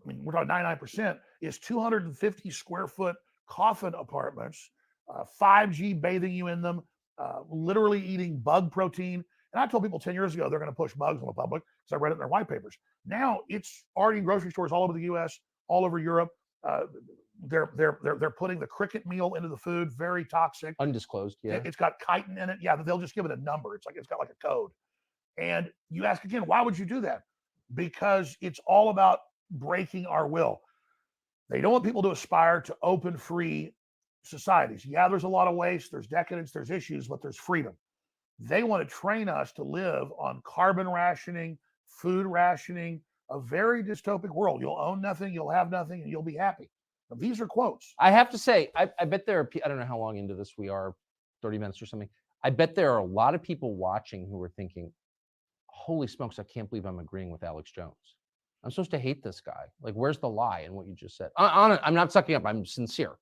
Speaker 1: mean, we're talking 99%, is 250 square foot coffin apartments, 5G bathing you in them, literally eating bug protein. And I told people 10 years ago they're going to push bugs on the public because I read it in their white papers. Now it's already in grocery stores all over the U.S., all over Europe. They're putting the cricket meal into the food, very toxic.
Speaker 5: Undisclosed, yeah.
Speaker 1: It's got chitin in it. Yeah, they'll just give it a number. It's got like a code. And you ask again, why would you do that? Because it's all about breaking our will. They don't want people to aspire to open, free societies. Yeah, there's a lot of waste, there's decadence, there's issues, but there's freedom. They want to train us to live on carbon rationing, food rationing, a very dystopic world. You'll own nothing, you'll have nothing, and you'll be happy. Now, these are quotes.
Speaker 5: I have to say, I bet there are, I don't know how long into this we are, 30 minutes or something. I bet there are a lot of people watching who are thinking, holy smokes, I can't believe I'm agreeing with Alex Jones. I'm supposed to hate this guy. Like, where's the lie in what you just said? I'm not sucking up. I'm sincere.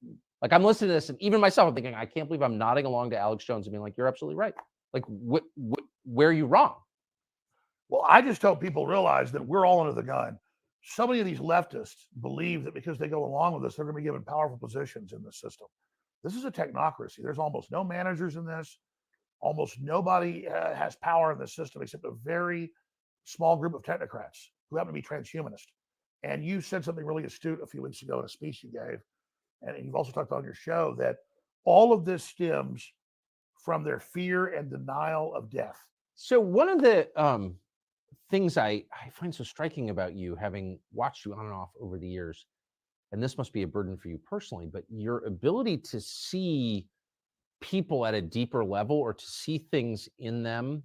Speaker 5: Like, I'm listening to this, and even myself, I'm thinking, I can't believe I'm nodding along to Alex Jones and being like, you're absolutely right. Like, where are you wrong?
Speaker 1: Well, I just hope people realize that we're all under the gun. So many of these leftists believe that because they go along with us, they're going to be given powerful positions in the system. This is a technocracy. There's almost no managers in this. Almost nobody has power in the system except a very small group of technocrats who happen to be transhumanist. And you said something really astute a few weeks ago in a speech you gave, and you've also talked on your show, that all of this stems from their fear and denial of death.
Speaker 5: So one of the things I find so striking about you, having watched you on and off over the years, and this must be a burden for you personally, but your ability to see people at a deeper level, or to see things in them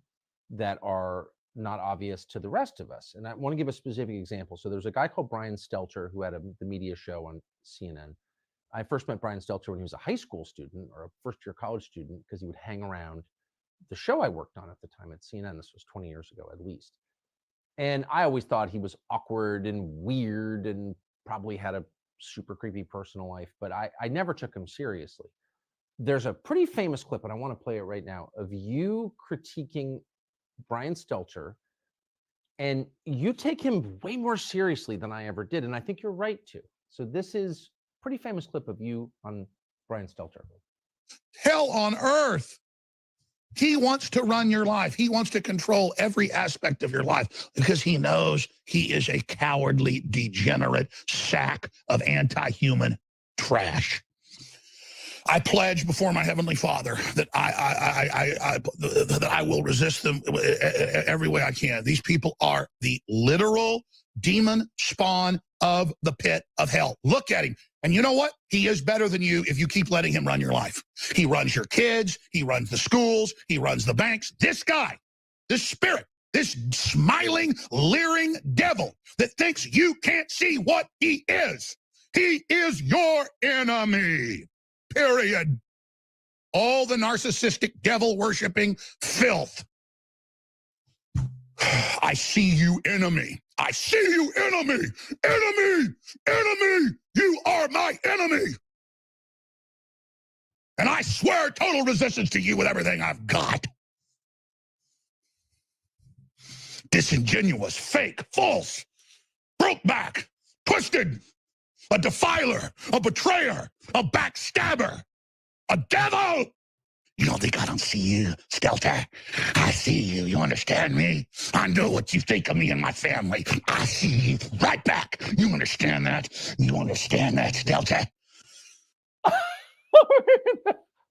Speaker 5: that are not obvious to the rest of us. And I want to give a specific example. So there's a guy called Brian Stelter who had the media show on CNN. I first met Brian Stelter when he was a high school student or a first-year college student, because he would hang around the show I worked on at the time at CNN. This was 20 years ago, at least. And I always thought he was awkward and weird and probably had a super creepy personal life, but I never took him seriously. There's a pretty famous clip, and I want to play it right now, of you critiquing Brian Stelter, and you take him way more seriously than I ever did, and I think you're right to. So this is a pretty famous clip of you on Brian Stelter.
Speaker 11: Hell on earth. He wants to run your life. He wants to control every aspect of your life because he knows he is a cowardly, degenerate sack of anti-human trash. I pledge before my Heavenly Father that I will resist them every way I can. These people are the literal demon spawn of the pit of hell. Look at him. And you know what? He is better than you if you keep letting him run your life. He runs your kids. He runs the schools. He runs the banks. This guy, this spirit, this smiling, leering devil that thinks you can't see what he is your enemy. Period. All the narcissistic, devil-worshipping filth. I see you, enemy. I see you, enemy. Enemy. Enemy. You are my enemy. And I swear total resistance to you with everything I've got. Disingenuous, fake, false, broke back, twisted, a defiler, a betrayer, a backstabber, a devil. You don't think I don't see you, Stelter? I see you. You understand me? I know what you think of me and my family. I see you right back. You understand that? You understand that, Stelter?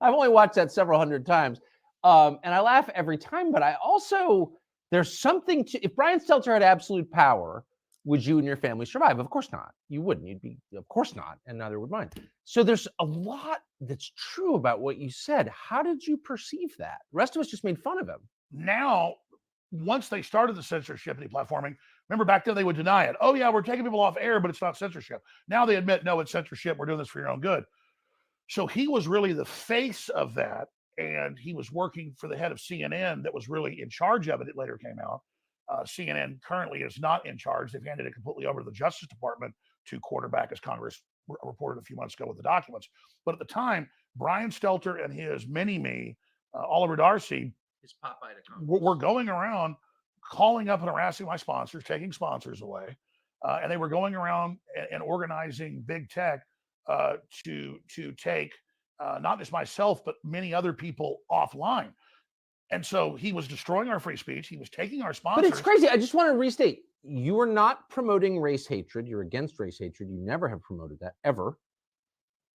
Speaker 5: I've only watched that several hundred times. And I laugh every time, but I also, there's something to, if Brian Stelter had absolute power, would you and your family survive? Of course not. You wouldn't. You'd be, of course not, and neither would mine. So there's a lot that's true about what you said. How did you perceive that? The rest of us just made fun of him.
Speaker 1: Now, once they started the censorship and deplatforming, remember back then they would deny it. Oh yeah, we're taking people off air, but it's not censorship. Now they admit, no, it's censorship. We're doing this for your own good. So he was really the face of that, and he was working for the head of CNN that was really in charge of it. It later came out. CNN currently is not in charge. They've handed it completely over to the Justice Department to quarterback, as Congress reported a few months ago with the documents. But at the time, Brian Stelter and his mini-me, Oliver Darcy,
Speaker 4: His Popeye to come.
Speaker 1: were going around calling up and harassing my sponsors, taking sponsors away. And they were going around and organizing big tech to take not just myself, but many other people offline. And so he was destroying our free speech. He was taking our sponsors.
Speaker 5: But it's crazy. I just want to restate. You are not promoting race hatred. You're against race hatred. You never have promoted that, ever.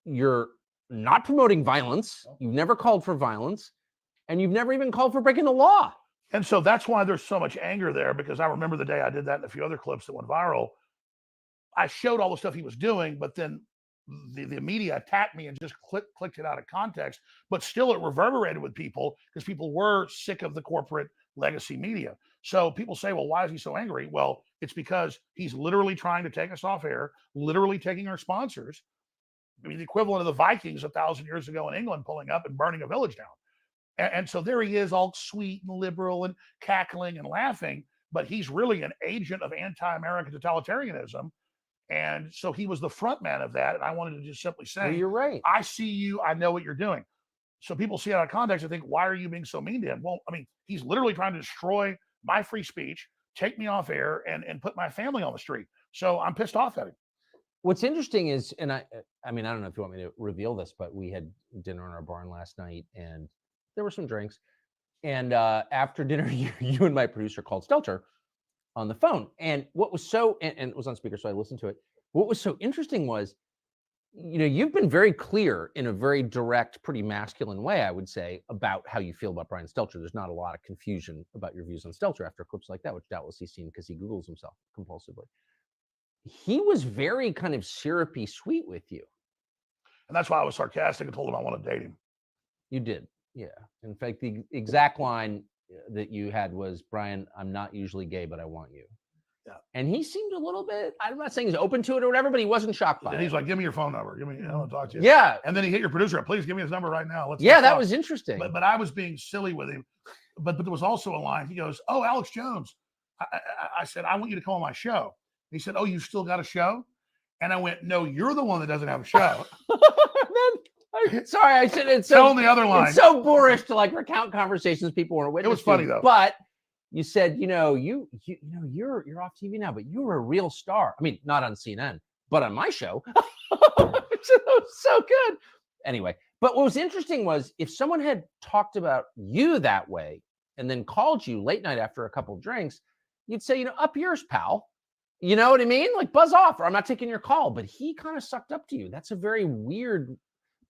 Speaker 5: You're not promoting violence. You've never called for violence. And you've never even called for breaking the law.
Speaker 1: And so that's why there's so much anger there, because I remember the day I did that and a few other clips that went viral. I showed all the stuff he was doing, but then the media attacked me and just clicked it out of context, but still it reverberated with people because people were sick of the corporate legacy media. So people say, well, why is he so angry? Well, it's because he's literally trying to take us off air, literally taking our sponsors. I mean, the equivalent of the Vikings 1,000 years ago in England pulling up and burning a village down. And so there he is, all sweet and liberal and cackling and laughing, but he's really an agent of anti-American totalitarianism. And so he was the front man of that. And I wanted to just simply say,
Speaker 5: Well, you're right.
Speaker 1: I see you. I know what you're doing. So people see it out of context and think, why are you being so mean to him? Well, I mean, he's literally trying to destroy my free speech, take me off air, and put my family on the street. So I'm pissed off at him.
Speaker 5: What's interesting is, and I mean, I don't know if you want me to reveal this, but we had dinner in our barn last night and there were some drinks. And after dinner, you and my producer called Stelter on the phone. And what was so, and it was on speaker, so I listened to it. What was so interesting was, you've been very clear in a very direct, pretty masculine way, I would say, about how you feel about Brian Stelter. There's not a lot of confusion about your views on Stelter after clips like that, which doubtless he's seen because he Googles himself compulsively. He was very kind of syrupy sweet with you.
Speaker 1: And that's why I was sarcastic and told him I want to date him.
Speaker 5: You did. Yeah. In fact, the exact line that you had was, Brian, I'm not usually gay, but I want you.
Speaker 1: Yeah.
Speaker 5: And he seemed a little bit, I'm not saying he's open to it or whatever, but he wasn't shocked by it.
Speaker 1: And he's like, give me your phone number. I want to talk to you.
Speaker 5: Yeah.
Speaker 1: And then he hit your producer up. Please give me his number right now. Let's
Speaker 5: that was interesting.
Speaker 1: But I was being silly with him. But there was also a line. He goes, oh, Alex Jones. I said, I want you to come on my show. He said, oh, you still got a show? And I went, no, you're the one that doesn't have a show.
Speaker 5: Sorry, I said it's so.
Speaker 1: Tell him the other line.
Speaker 5: It's so boorish to like recount conversations people weren't witness.
Speaker 1: It was funny though.
Speaker 5: But you said, you're off TV now, but you were a real star. I mean, not on CNN, but on my show. It was so good. Anyway, but what was interesting was if someone had talked about you that way and then called you late night after a couple of drinks, you'd say, up yours, pal. You know what I mean? Like buzz off, or I'm not taking your call. But he kind of sucked up to you. That's a very weird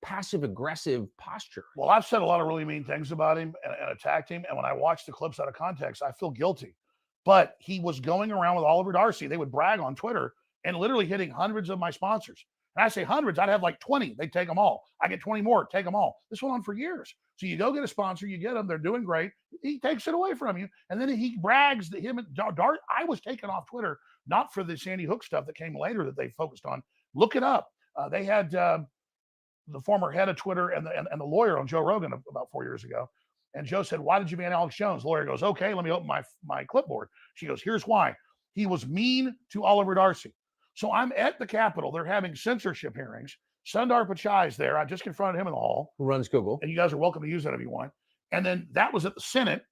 Speaker 5: passive-aggressive posture.
Speaker 1: Well, I've said a lot of really mean things about him and attacked him. And when I watch the clips out of context, I feel guilty. But he was going around with Oliver Darcy. They would brag on Twitter and literally hitting hundreds of my sponsors. And I say hundreds, I'd have like 20. They'd take them all. I get 20 more, take them all. This went on for years. So you go get a sponsor, you get them, they're doing great. He takes it away from you. And then he brags that him and Dart. I was taken off Twitter, not for the Sandy Hook stuff that came later that they focused on. Look it up. They had the former head of Twitter and the lawyer on Joe Rogan about 4 years ago. And Joe said, why did you ban Alex Jones? The lawyer goes, okay, let me open my clipboard. She goes, here's why. He was mean to Oliver Darcy. So I'm at the Capitol. They're having censorship hearings. Sundar Pichai's there. I just confronted him in the hall.
Speaker 5: Who runs Google.
Speaker 1: And you guys are welcome to use that if you want. And then that was at the Senate.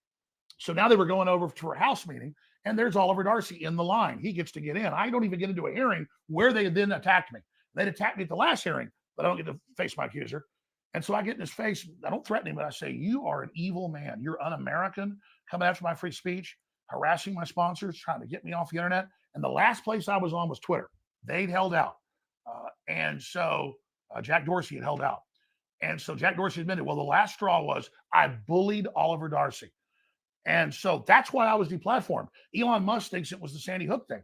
Speaker 1: So now they were going over to a House meeting, and there's Oliver Darcy in the line. He gets to get in. I don't even get into a hearing where they then attacked me. They'd attacked me at the last hearing, but I don't get to face my accuser. And so I get in his face. I don't threaten him, but I say, you are an evil man. You're un-American, coming after my free speech, harassing my sponsors, trying to get me off the internet. And the last place I was on was Twitter. They'd held out. And so Jack Dorsey had held out. And so Jack Dorsey admitted, well, the last straw was I bullied Oliver Darcy. And so that's why I was deplatformed. Elon Musk thinks it was the Sandy Hook thing.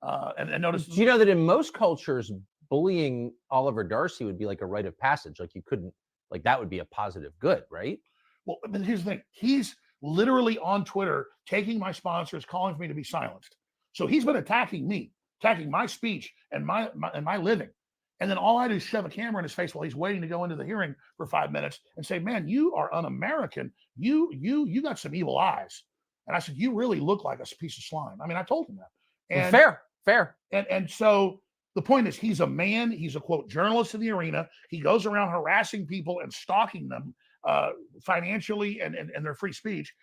Speaker 1: And notice.
Speaker 5: Do you know that in most cultures, bullying Oliver Darcy would be like a rite of passage? Like you couldn't, like that would be a positive good, right?
Speaker 1: Well, but here's the thing. He's literally on Twitter taking my sponsors, calling for me to be silenced. So he's been attacking me, attacking my speech and my living. And then all I do is shove a camera in his face while he's waiting to go into the hearing for 5 minutes and say, man, you are un-American. You got some evil eyes. And I said, you really look like a piece of slime. I mean, I told him that. And
Speaker 5: fair.
Speaker 1: And so the point is, he's a man. He's a, quote, journalist in the arena. He goes around harassing people and stalking them financially and their free speech.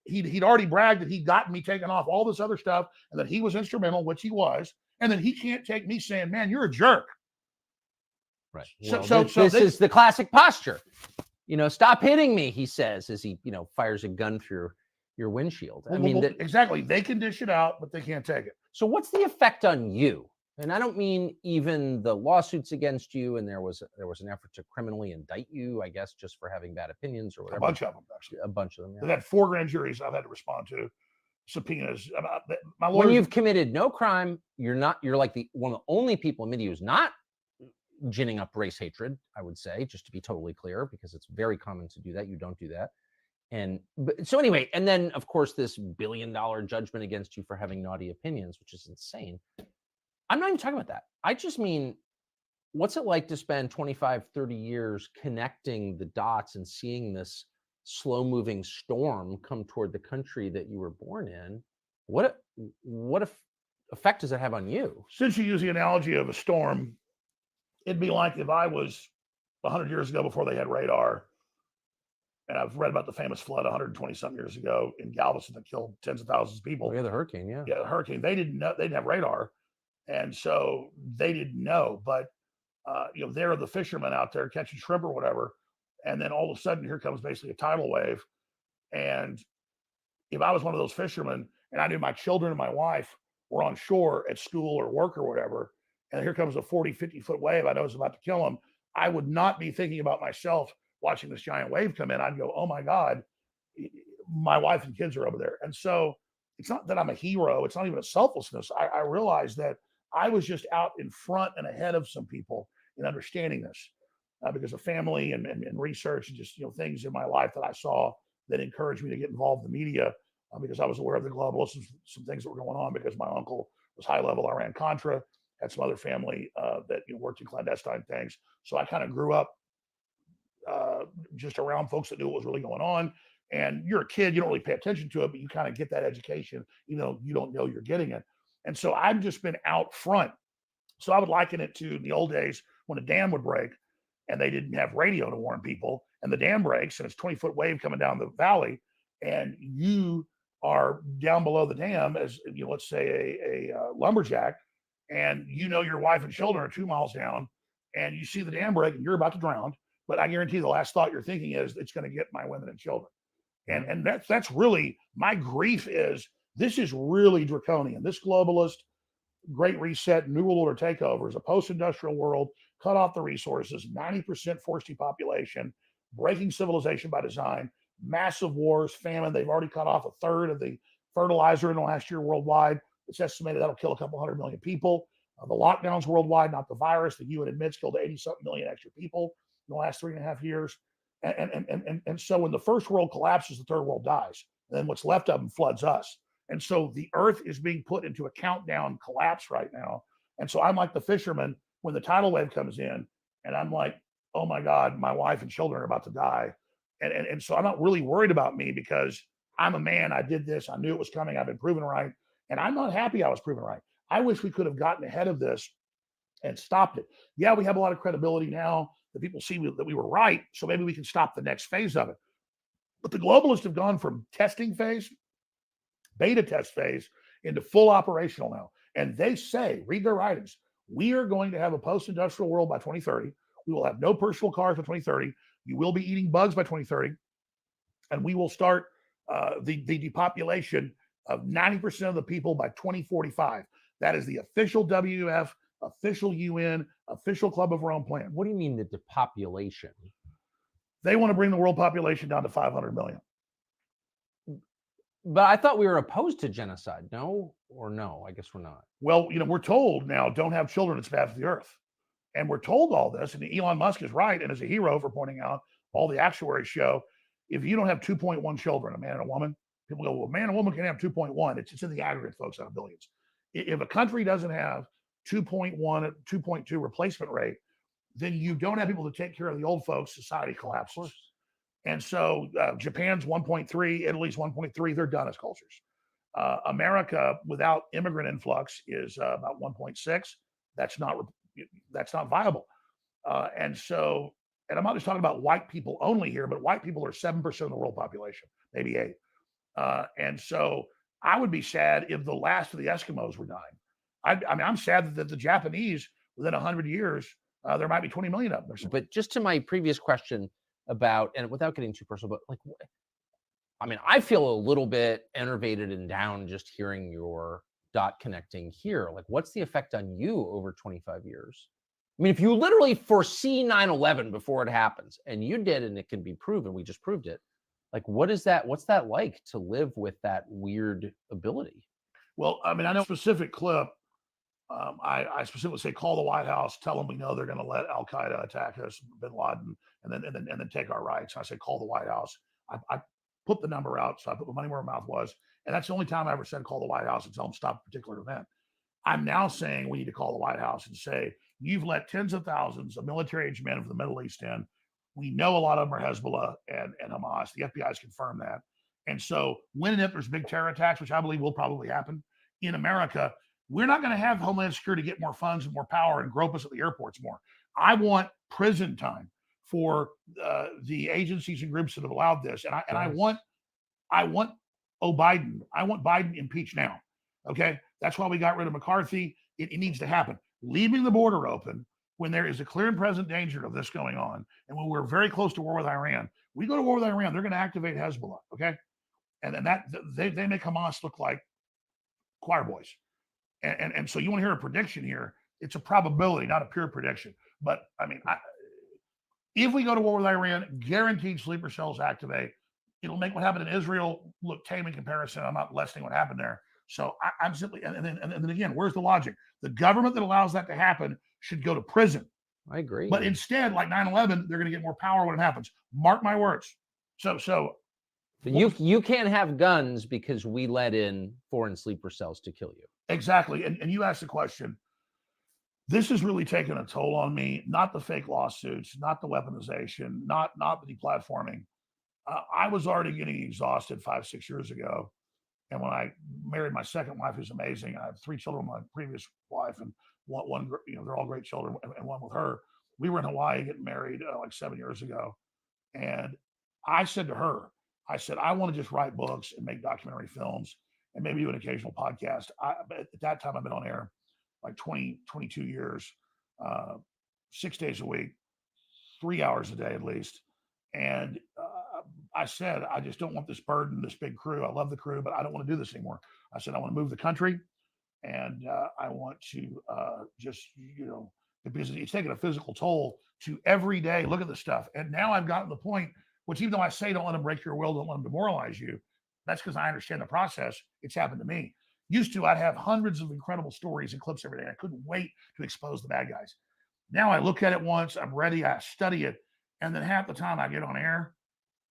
Speaker 1: He'd already bragged that he'd gotten me taken off all this other stuff and that he was instrumental, which he was. And then he can't take me saying, man, you're a jerk.
Speaker 5: Right.
Speaker 1: So
Speaker 5: this is the classic posture. Stop hitting me, he says, as he, fires a gun through your windshield.
Speaker 1: Exactly. They can dish it out, but they can't take it.
Speaker 5: So what's the effect on you? And I don't mean even the lawsuits against you. And there was an effort to criminally indict you, I guess, just for having bad opinions or whatever.
Speaker 1: A bunch of them, actually.
Speaker 5: A bunch of them. Yeah.
Speaker 1: They've had 4 grand juries I've had to respond to, subpoenas. My lawyers,
Speaker 5: when you've committed no crime, you're like one of the only people in media who's not ginning up race hatred, I would say, just to be totally clear, because it's very common to do that. You don't do that. So anyway, and then of course this $1 billion judgment against you for having naughty opinions, which is insane. I'm not even talking about that. I just mean, what's it like to spend 25, 30 years connecting the dots and seeing this slow moving storm come toward the country that you were born in? What effect does that have on you?
Speaker 1: Since you use the analogy of a storm, it'd be like if I was 100 years ago before they had radar, and I've read about the famous flood 120-something years ago in Galveston that killed tens of thousands of people.
Speaker 5: Oh, yeah, the hurricane, yeah.
Speaker 1: Yeah, the hurricane. They didn't know. They didn't have radar, and so they didn't know. But there are the fishermen out there catching shrimp or whatever, and then all of a sudden here comes basically a tidal wave, And if I was one of those fishermen and I knew my children and my wife were on shore at school or work or whatever, and here comes a 40, 50-foot wave I know is about to kill them, I would not be thinking about myself watching this giant wave come in. I'd go, oh my God, my wife and kids are over there. And so it's not that I'm a hero. It's not even a selflessness. I realized that I was just out in front and ahead of some people in understanding this because of family and research and just, things in my life that I saw that encouraged me to get involved in the media because I was aware of the globalists and some things that were going on because my uncle was high level Iran-Contra, had some other family that worked in clandestine things. So I kind of grew up just around folks that knew what was really going on. And you're a kid, you don't really pay attention to it, but you kind of get that education, you don't know you're getting it. And so I've just been out front. So I would liken it to the old days when a dam would break and they didn't have radio to warn people, and the dam breaks and it's 20-foot wave coming down the valley, and you are down below the dam as let's say a lumberjack, and your wife and children are 2 miles down, and you see the dam break and you're about to drown. But I guarantee the last thought you're thinking is it's going to get my women and children. And that's really my grief. Is this is really draconian. This globalist Great Reset, New World Order takeover is a post-industrial world, cut off the resources, 90% forced depopulation, breaking civilization by design, massive wars, famine. They've already cut off a third of the fertilizer in the last year worldwide. It's estimated that'll kill a couple 100 million people. The lockdowns worldwide, not the virus, the UN admits killed 80-something million extra people in the last 3.5 years. And so when the first world collapses, the third world dies. And then what's left of them floods us. And so the earth is being put into a countdown collapse right now. And so I'm like the fisherman when the tidal wave comes in, and I'm like, oh my God, my wife and children are about to die. And so I'm not really worried about me because I'm a man. I did this. I knew it was coming. I've been proven right. And I'm not happy I was proven right. I wish we could have gotten ahead of this and stopped it. Yeah, we have a lot of credibility now that people see that we were right. So maybe we can stop the next phase of it. But the globalists have gone from testing phase, beta test phase, into full operational now. And they say, read their writings, we are going to have a post-industrial world by 2030. We will have no personal cars by 2030. You will be eating bugs by 2030. And we will start the depopulation of 90% of the people by 2045. That is the official WF, official UN, official Club of Rome plan.
Speaker 5: What do you mean the depopulation?
Speaker 1: They want to bring the world population down to 500 million.
Speaker 5: But I thought we were opposed to genocide. No or no? I guess we're not.
Speaker 1: Well, we're told now, don't have children, it's bad for the earth. And we're told all this, and Elon Musk is right and is a hero for pointing out all the actuaries show, if you don't have 2.1 children, a man and a woman, people go, well, a man and a woman can have 2.1. It's in the aggregate, folks, out of billions. If a country doesn't have 2.1, 2.2 replacement rate, then you don't have people to take care of the old folks, society collapses. And so Japan's 1.3, Italy's 1.3, they're done as cultures. America, without immigrant influx, is about 1.6. That's not viable. And I'm not just talking about white people only here, but white people are 7% of the world population, maybe 8. And so I would be sad if the last of the Eskimos were dying. I'm sad that the Japanese, within 100 years, there might be 20 million of them.
Speaker 5: But just to my previous question about, and without getting too personal, but I feel a little bit enervated and down just hearing your dot connecting here. Like, what's the effect on you over 25 years? If you literally foresee 9/11 before it happens, and you did, and it can be proven, we just proved it. Like, what's that like to live with that weird ability?
Speaker 1: Well, I know a specific clip. I specifically say, call the White House, tell them we know they're going to let Al Qaeda attack us, Bin Laden, and then take our rights. And I say, call the White House. I put the number out, so I put my money where my mouth was, and that's the only time I ever said call the White House and tell them stop a particular event. I'm now saying we need to call the White House and say, you've let tens of thousands of military-aged men from the Middle East in. We know a lot of them are Hezbollah and Hamas. The FBI has confirmed that. And so when and if there's big terror attacks, which I believe will probably happen in America, we're not going to have Homeland Security get more funds and more power and grope us at the airports more. I want prison time for the agencies and groups that have allowed this. And I want Biden. I want Biden impeached now. Okay. That's why we got rid of McCarthy. It needs to happen. Leaving the border open when there is a clear and present danger of this going on, and when we're very close to war with Iran, we go to war with Iran, they're going to activate Hezbollah, okay? And then they make Hamas look like choir boys. And so you want to hear a prediction here? It's a probability, not a pure prediction. But I mean, if we go to war with Iran, guaranteed sleeper cells activate. It'll make what happened in Israel look tame in comparison. I'm not lessening what happened there. So I'm simply, and then again, where's the logic? The government that allows that to happen should go to prison.
Speaker 5: I agree.
Speaker 1: But instead, like 9/11, they're going to get more power when it happens. Mark my words. So
Speaker 5: you can't have guns because we let in foreign sleeper cells to kill you.
Speaker 1: Exactly. And you asked the question. This has really taken a toll on me, not the fake lawsuits, not the weaponization, not the deplatforming. I was already getting exhausted 5-6 years ago. And when I married my second wife, who's amazing, I have 3 children with my previous wife, and one they're all great children, and one with her. We were in Hawaii getting married like 7 years ago. And I said to her, I said, I want to just write books and make documentary films and maybe do an occasional podcast. At that time, I've been on air like 22 years, 6 days a week, 3 hours a day at least. And I said, I just don't want this burden, this big crew. I love the crew, but I don't want to do this anymore. I said, I want to move the country, and I want to just, because it's taking a physical toll to every day look at the stuff. And now I've gotten to the point, which even though I say don't let them break your will, don't let them demoralize you, that's because I understand the process. It's happened to me. Used to, I'd have hundreds of incredible stories and clips every day. I couldn't wait to expose the bad guys. Now I look at it once, I'm ready, I study it, and then half the time I get on air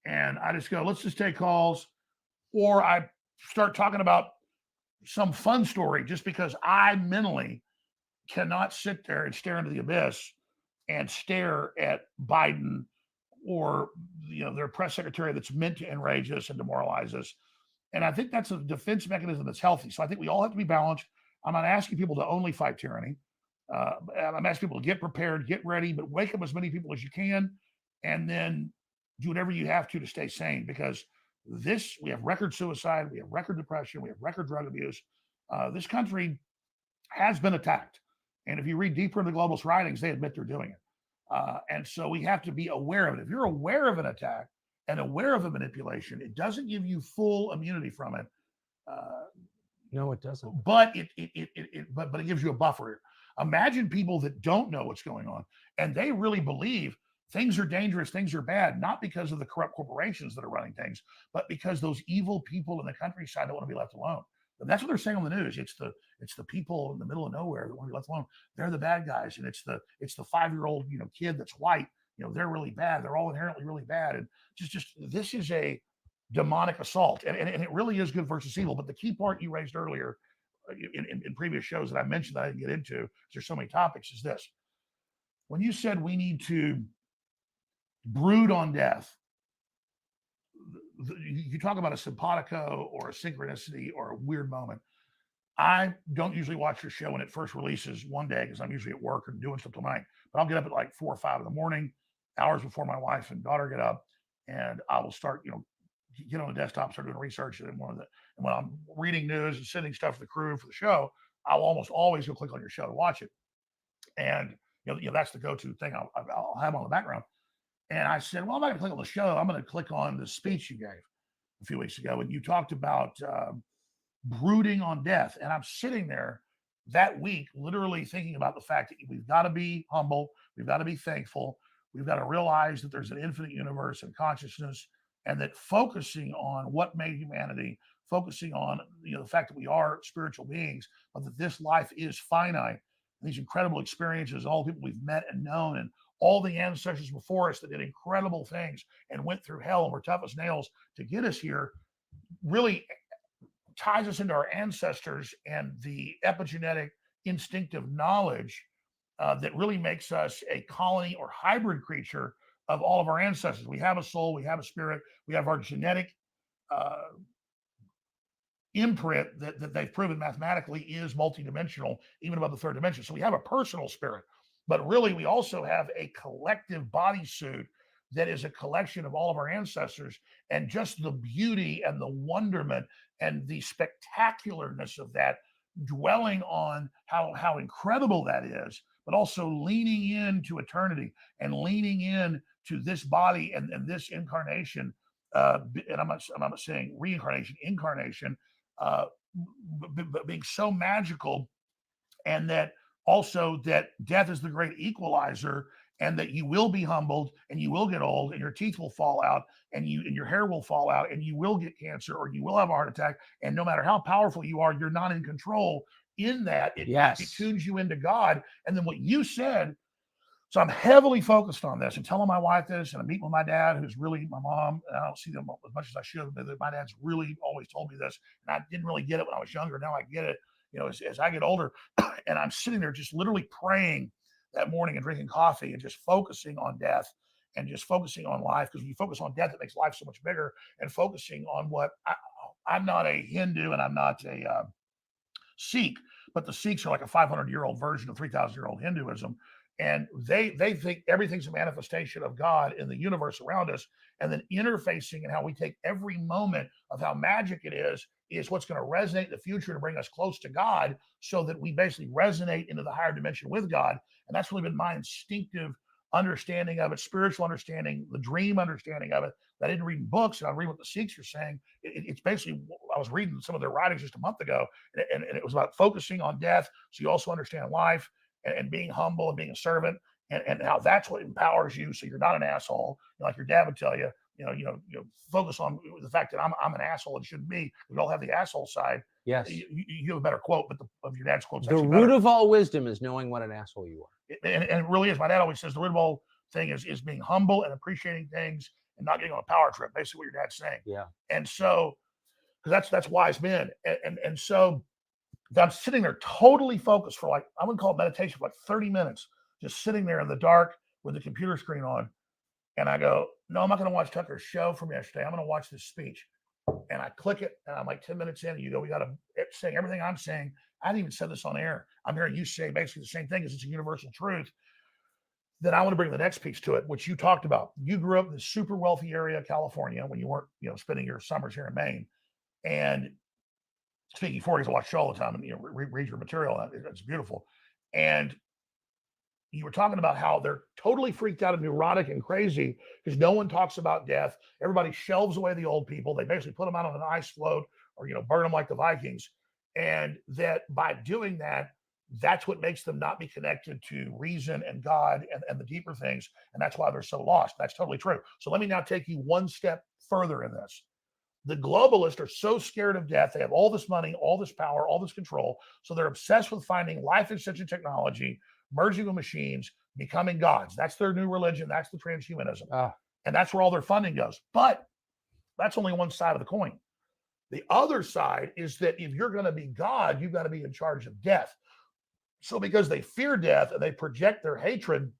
Speaker 1: and I just go, let's just take calls, or I start talking about some fun story just because I mentally cannot sit there and stare into the abyss and stare at Biden or their press secretary that's meant to enrage us and demoralize us. And I think that's a defense mechanism that's healthy. So I think we all have to be balanced. I'm not asking people to only fight tyranny. I'm asking people to get prepared, get ready, but wake up as many people as you can, and then do whatever you have to stay sane, because we have record suicide, we have record depression, we have record drug abuse. This country has been attacked. And if you read deeper into the globalist writings, they admit they're doing it. And so we have to be aware of it. If you're aware of an attack and aware of a manipulation, it doesn't give you full immunity from it.
Speaker 5: No, it doesn't.
Speaker 1: But it gives you a buffer. Imagine people that don't know what's going on, and they really believe things are dangerous, things are bad, not because of the corrupt corporations that are running things, but because those evil people in the countryside don't want to be left alone. And that's what they're saying on the news. It's the people in the middle of nowhere that want to be left alone. They're the bad guys, and it's the 5-year-old kid that's white. They're really bad. They're all inherently really bad, and just this is a demonic assault, and it really is good versus evil. But the key part you raised earlier in previous shows that I mentioned that I didn't get into because there's so many topics is this: when you said we need to brood on death, you talk about a simpatico or a synchronicity or a weird moment. I don't usually watch your show when it first releases one day because I'm usually at work and doing stuff till night. But I'll get up at like 4 or 5 in the morning, hours before my wife and daughter get up, and I will start, get on the desktop, start doing research. And when I'm reading news and sending stuff to the crew for the show, I'll almost always go click on your show to watch it. And that's the go-to thing I'll have on the background. And I said, well, I'm not going to click on the show. I'm going to click on the speech you gave a few weeks ago. And you talked about brooding on death. And I'm sitting there that week, literally thinking about the fact that we've got to be humble. We've got to be thankful. We've got to realize that there's an infinite universe and consciousness, and that focusing on what made humanity, focusing on the fact that we are spiritual beings, but that this life is finite. These incredible experiences, all the people we've met and known, and all the ancestors before us that did incredible things and went through hell and were tough as nails to get us here, really ties us into our ancestors and the epigenetic instinctive knowledge that really makes us a colony or hybrid creature of all of our ancestors. We have a soul, we have a spirit, we have our genetic imprint that they've proven mathematically is multidimensional, even above the third dimension. So we have a personal spirit, but really we also have a collective bodysuit that is a collection of all of our ancestors, and just the beauty and the wonderment and the spectacularness of that, dwelling on how incredible that is, but also leaning into eternity and leaning in to this body and this incarnation. And I'm not saying reincarnation, incarnation, but being so magical, and that also that death is the great equalizer, and that you will be humbled and you will get old and your teeth will fall out and your hair will fall out and you will get cancer or you will have a heart attack, and no matter how powerful you are, you're not in control. In that, it tunes you into God. And then what you said, so I'm heavily focused on this and telling my wife this, and I'm meeting with my dad, who's really my mom, and I don't see them as much as I should, but my dad's really always told me this, and I didn't really get it when I was younger. Now I get it, as I get older. And I'm sitting there just literally praying that morning and drinking coffee and just focusing on death and just focusing on life, because when you focus on death, it makes life so much bigger. And focusing on what I'm not a Hindu and I'm not a Sikh, but the Sikhs are like a 500-year-old version of 3,000-year-old Hinduism. And they think everything's a manifestation of God in the universe around us. And then interfacing and how we take every moment of how magic it is what's going to resonate in the future to bring us close to God, so that we basically resonate into the higher dimension with God. And that's really been my instinctive understanding of it, spiritual understanding, the dream understanding of it. I didn't read books, and I read what the Sikhs are saying. It's basically, I was reading some of their writings just a month ago, and it was about focusing on death, so you also understand life, and being humble and being a servant, and how that's what empowers you, so you're not an asshole. Like your dad would tell you, focus on the fact that I'm an asshole and shouldn't be. We all have the asshole side.
Speaker 5: Yes.
Speaker 1: You have a better quote, but of your dad's quote's
Speaker 5: the
Speaker 1: actually
Speaker 5: root
Speaker 1: better.
Speaker 5: of all wisdom is knowing what an asshole you are.
Speaker 1: And it really is. My dad always says the root of all thing is being humble and appreciating things and not getting on a power trip. Basically, what your dad's saying.
Speaker 5: Yeah.
Speaker 1: And so, because that's wise men, and so I'm sitting there totally focused for like, I wouldn't call it meditation, for like 30 minutes, just sitting there in the dark with the computer screen on. And I go, no, I'm not going to watch Tucker's show from yesterday. I'm going to watch this speech. And I click it, and I'm like 10 minutes in, and you go, we got to say everything I'm saying. I didn't even say this on air. I'm hearing you say basically the same thing, because it's a universal truth. Then I want to bring the next piece to it, which you talked about. You grew up in this super wealthy area of California when you weren't, spending your summers here in Maine. And speaking 40s, I watch the show all the time and read your material. It's beautiful. And you were talking about how they're totally freaked out and neurotic and crazy because no one talks about death. Everybody shelves away the old people. They basically put them out on an ice float or burn them like the Vikings. And that by doing that, that's what makes them not be connected to reason and God and the deeper things. And that's why they're so lost. That's totally true. So let me now take you one step further in this. The globalists are so scared of death. They have all this money, all this power, all this control. So they're obsessed with finding life extension technology, merging with machines, becoming gods. That's their new religion. That's the transhumanism. And that's where all their funding goes. But that's only one side of the coin. The other side is that if you're going to be God, you've got to be in charge of death. So because they fear death and they project their hatred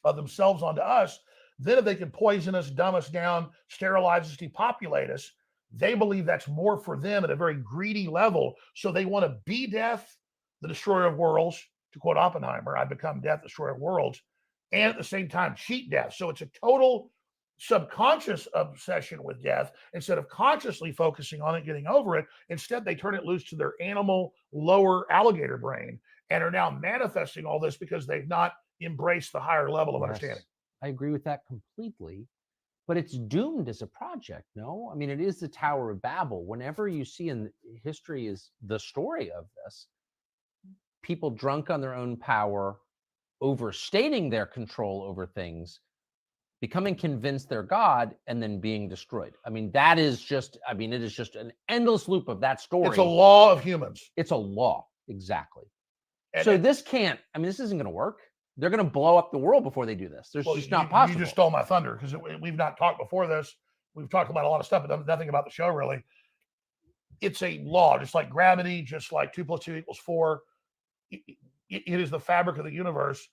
Speaker 1: of themselves onto us, then if they can poison us, dumb us down, sterilize us, depopulate us, they believe that's more for them at a very greedy level. So they want to be death, the destroyer of worlds, to quote Oppenheimer, I become death, destroyer of worlds, and at the same time cheat death. So it's a total subconscious obsession with death. Instead of consciously focusing on it, getting over it, instead they turn it loose to their animal, lower alligator brain and are now manifesting all this because they've not embraced the higher level of understanding.
Speaker 5: I agree with that completely, but it's doomed as a project, no? I mean, it is the Tower of Babel. Whenever you see in history is the story of this, people drunk on their own power, overstating their control over things, becoming convinced they're God, and then being destroyed. I mean, it is just an endless loop of that story.
Speaker 1: It's a law of humans.
Speaker 5: It's a law, exactly. So this isn't going to work. They're going to blow up the world before they do this. There's just not possible.
Speaker 1: You just stole my thunder because we've not talked before this. We've talked about a lot of stuff, but nothing about the show really. It's a law, just like gravity, just like 2 + 2 = 4. It is the fabric of the universe.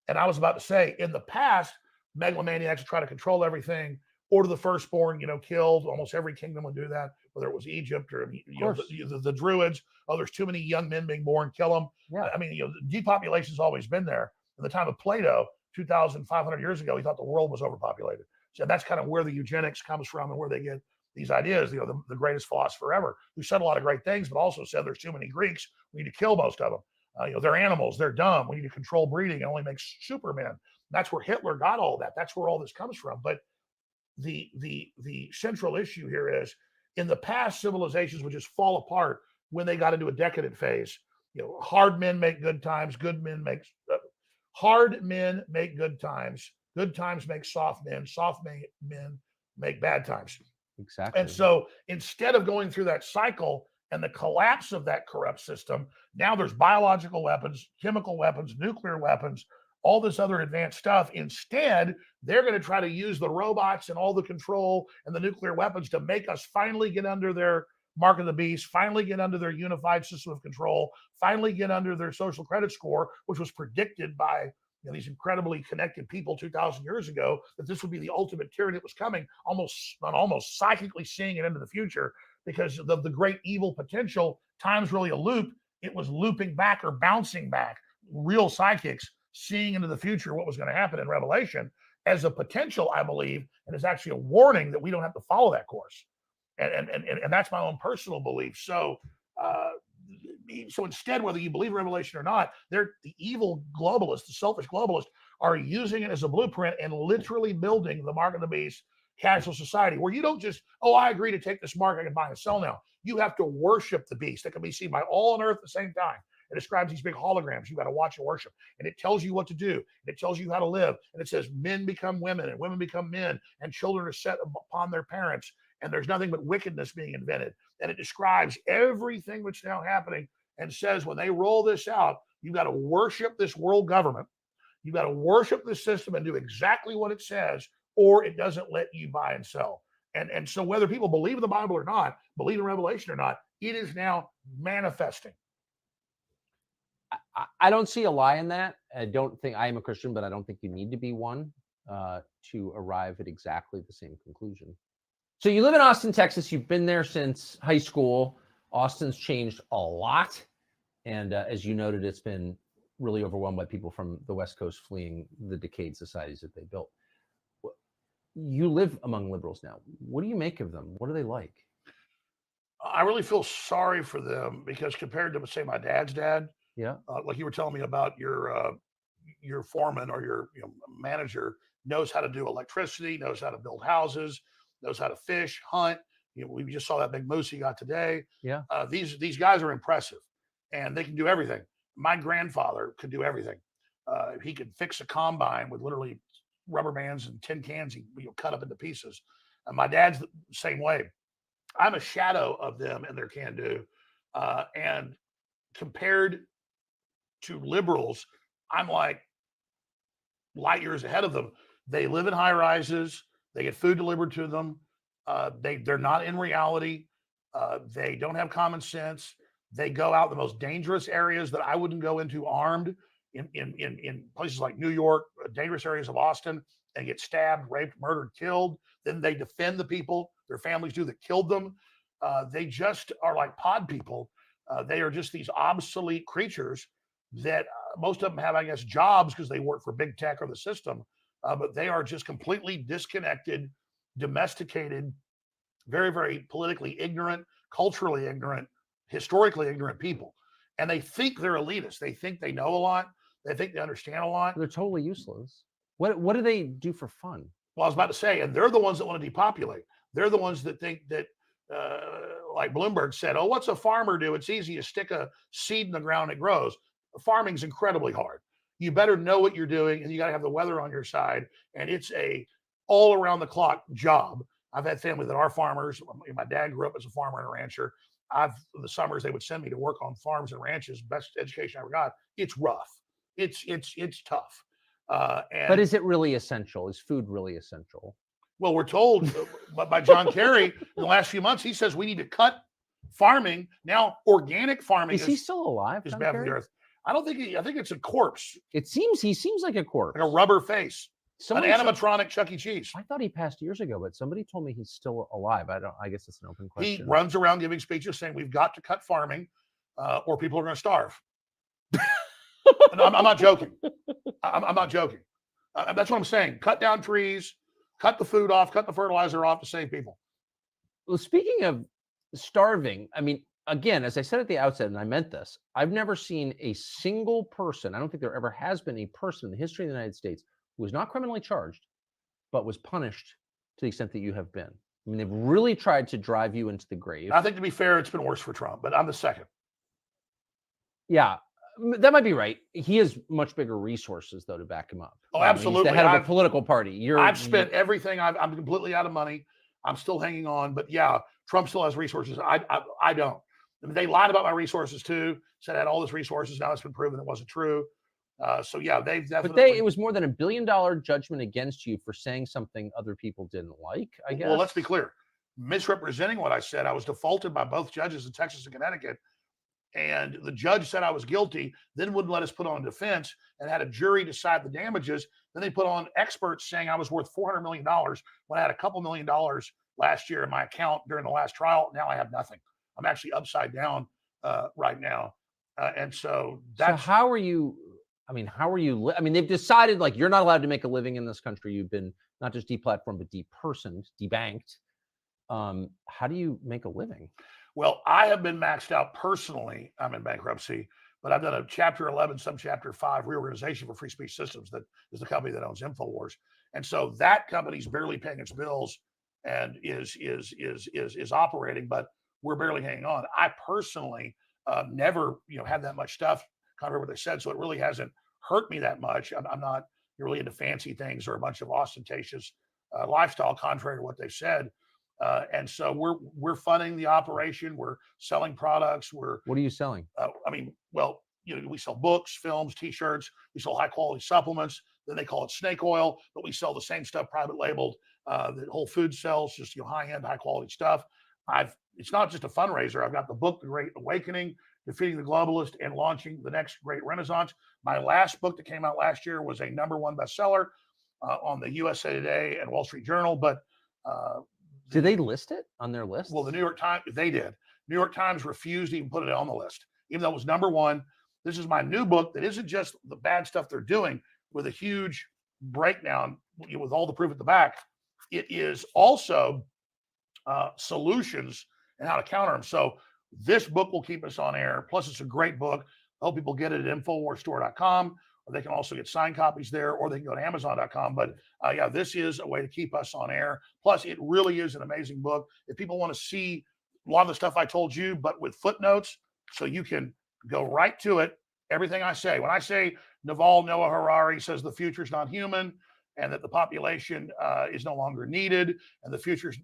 Speaker 1: And I was about to say, in the past, megalomaniacs would try to control everything. Order the firstborn, killed. Almost every kingdom would do that, whether it was Egypt or the Druids. Oh, there's too many young men being born, kill them.
Speaker 5: Yeah.
Speaker 1: I mean, depopulation's always been there. In the time of Plato, 2,500 years ago, he thought the world was overpopulated. So that's kind of where the eugenics comes from and where they get these ideas. The greatest philosopher ever, who said a lot of great things, but also said there's too many Greeks. We need to kill most of them. They're animals. They're dumb. We need to control breeding. It only makes supermen. That's where Hitler got all that. That's where all this comes from. But the central issue here is, in the past, civilizations would just fall apart when they got into a decadent phase. Hard men make good times. Hard men make good times. Good times make soft men. Soft men make bad times.
Speaker 5: Exactly.
Speaker 1: And so instead of going through that cycle and the collapse of that corrupt system, now there's biological weapons, chemical weapons, nuclear weapons, all this other advanced stuff. Instead, they're going to try to use the robots and all the control and the nuclear weapons to make us finally get under their mark of the beast, finally get under their unified system of control, finally get under their social credit score, which was predicted by these incredibly connected people 2,000 years ago, that this would be the ultimate tyranny that was coming, almost psychically seeing it into the future because of the great evil potential. Time's really a loop. It was looping back or bouncing back. Real psychics seeing into the future what was going to happen in Revelation as a potential, I believe, and it's actually a warning that we don't have to follow that course. And that's my own personal belief. So instead, whether you believe in Revelation or not, the evil globalists, the selfish globalists, are using it as a blueprint and literally building the mark of the beast casual society, where you don't just, I agree to take this mark, I can buy and sell now. You have to worship the beast that can be seen by all on earth at the same time. It describes these big holograms you got to watch and worship. And it tells you what to do. And it tells you how to live. And it says men become women and women become men and children are set upon their parents. And there's nothing but wickedness being invented. And it describes everything that's now happening and says when they roll this out, you've got to worship this world government. You've got to worship the system and do exactly what it says, or it doesn't let you buy and sell. And so whether people believe in the Bible or not, believe in Revelation or not, it is now manifesting.
Speaker 5: I don't see a lie in that. I don't think, I am a Christian, but I don't think you need to be one to arrive at exactly the same conclusion. So you live in Austin, Texas. You've been there since high school. Austin's changed a lot. And as you noted, it's been really overwhelmed by people from the West Coast fleeing the decayed societies that they built. You live among liberals now. What do you make of them? What are they like?
Speaker 1: I really feel sorry for them because compared to, say, my dad's dad, like you were telling me about your foreman or your manager knows how to do electricity, knows how to build houses, knows how to fish, hunt. We just saw that big moose he got today. These guys are impressive, and they can do everything. My grandfather could do everything. He could fix a combine with literally rubber bands and tin cans. He cut up into pieces. And my dad's the same way. I'm a shadow of them and their can do. And compared to liberals, I'm like light years ahead of them. They live in high rises. They get food delivered to them. They're not in reality. They don't have common sense. They go out the most dangerous areas that I wouldn't go into armed in places like New York, dangerous areas of Austin, and get stabbed, raped, murdered, killed. Then they defend the people, their families do, that killed them. They just are like pod people. They are just these obsolete creatures that most of them have, I guess, jobs because they work for big tech or the system. But they are just completely disconnected, domesticated, very, very politically ignorant, culturally ignorant, historically ignorant people. And they think they're elitist. They think they know a lot. They think they understand a lot.
Speaker 5: They're totally useless. What do they do for fun?
Speaker 1: Well, I was about to say, and they're the ones that want to depopulate. They're the ones that think that, like Bloomberg said, what's a farmer do? It's easy. You stick a seed in the ground, it grows. Farming's incredibly hard. You better know what you're doing, and you got to have the weather on your side. And it's a all around the clock job. I've had family that are farmers. My dad grew up as a farmer and a rancher. In the summers, they would send me to work on farms and ranches. Best education I ever got. It's rough. It's tough.
Speaker 5: But is it really essential? Is food really essential?
Speaker 1: Well, we're told by John Kerry in the last few months, he says we need to cut farming. Now, organic farming
Speaker 5: is he still alive?
Speaker 1: Is bad for the earth. I don't think I think it's a corpse.
Speaker 5: He seems like a corpse.
Speaker 1: Like a rubber face. An animatronic Chuck E. Cheese.
Speaker 5: I thought he passed years ago, but somebody told me he's still alive. I guess it's an open question.
Speaker 1: He runs around giving speeches saying we've got to cut farming or people are going to starve. I'm not joking. I'm not joking. That's what I'm saying. Cut down trees, cut the food off, cut the fertilizer off to save people.
Speaker 5: Well, speaking of starving, I mean, again, as I said at the outset, and I meant this, I've never seen a single person, I don't think there ever has been a person in the history of the United States who was not criminally charged, but was punished to the extent that you have been. I mean, they've really tried to drive you into the grave.
Speaker 1: I think, to be fair, it's been worse for Trump, but I'm the second.
Speaker 5: Yeah, that might be right. He has much bigger resources, though, to back him up.
Speaker 1: Oh, absolutely.
Speaker 5: He's the head of a political party.
Speaker 1: I've spent everything. I'm completely out of money. I'm still hanging on. But yeah, Trump still has resources. I don't. I mean, they lied about my resources too. Said I had all this resources. Now it's been proven it wasn't true. So yeah, they've definitely.
Speaker 5: But it was more than $1 billion judgment against you for saying something other people didn't like, I guess.
Speaker 1: Well, let's be clear. Misrepresenting what I said, I was defaulted by both judges in Texas and Connecticut. And the judge said I was guilty, then wouldn't let us put on a defense and had a jury decide the damages. Then they put on experts saying I was worth $400 million when I had a couple $1 million last year in my account during the last trial. Now I have nothing. I'm actually upside down right now. And so that's.
Speaker 5: So how are you? I mean, they've decided like you're not allowed to make a living in this country. You've been not just deplatformed, but depersoned, debanked. How do you make a living?
Speaker 1: Well, I have been maxed out personally. I'm in bankruptcy, but I've done a Chapter 11, Subchapter 5 reorganization for Free Speech Systems. That is the company that owns InfoWars, and so that company's barely paying its bills and is operating, but we're barely hanging on. I personally never had that much stuff, contrary to what they said, so it really hasn't hurt me that much. I'm not really into fancy things or a bunch of ostentatious lifestyle, contrary to what they've said. And so we're funding the operation. We're selling products.
Speaker 5: What are you selling?
Speaker 1: We sell books, films, T-shirts. We sell high quality supplements. Then they call it snake oil, but we sell the same stuff private labeled that Whole Foods sells, just high end, high quality stuff. It's not just a fundraiser. I've got the book, The Great Awakening, Defeating the Globalist and Launching the Next Great Renaissance. My last book that came out last year was a #1 bestseller on the USA Today and Wall Street Journal, but.
Speaker 5: Did they list it on their list?
Speaker 1: Well, the New York Times, they did. New York Times refused to even put it on the list, even though it was #1. This is my new book that isn't just the bad stuff they're doing with a huge breakdown with all the proof at the back. It is also solutions and how to counter them. So this book will keep us on air. Plus, it's a great book. I hope people get it at InfoWarsStore.com. Or they can also get signed copies there, or they can go to Amazon.com. But this is a way to keep us on air. Plus, it really is an amazing book. If people want to see a lot of the stuff I told you, but with footnotes, so you can go right to it, everything I say. When I say Naval Noah Harari says the future's not human and that the population is no longer needed and the future's,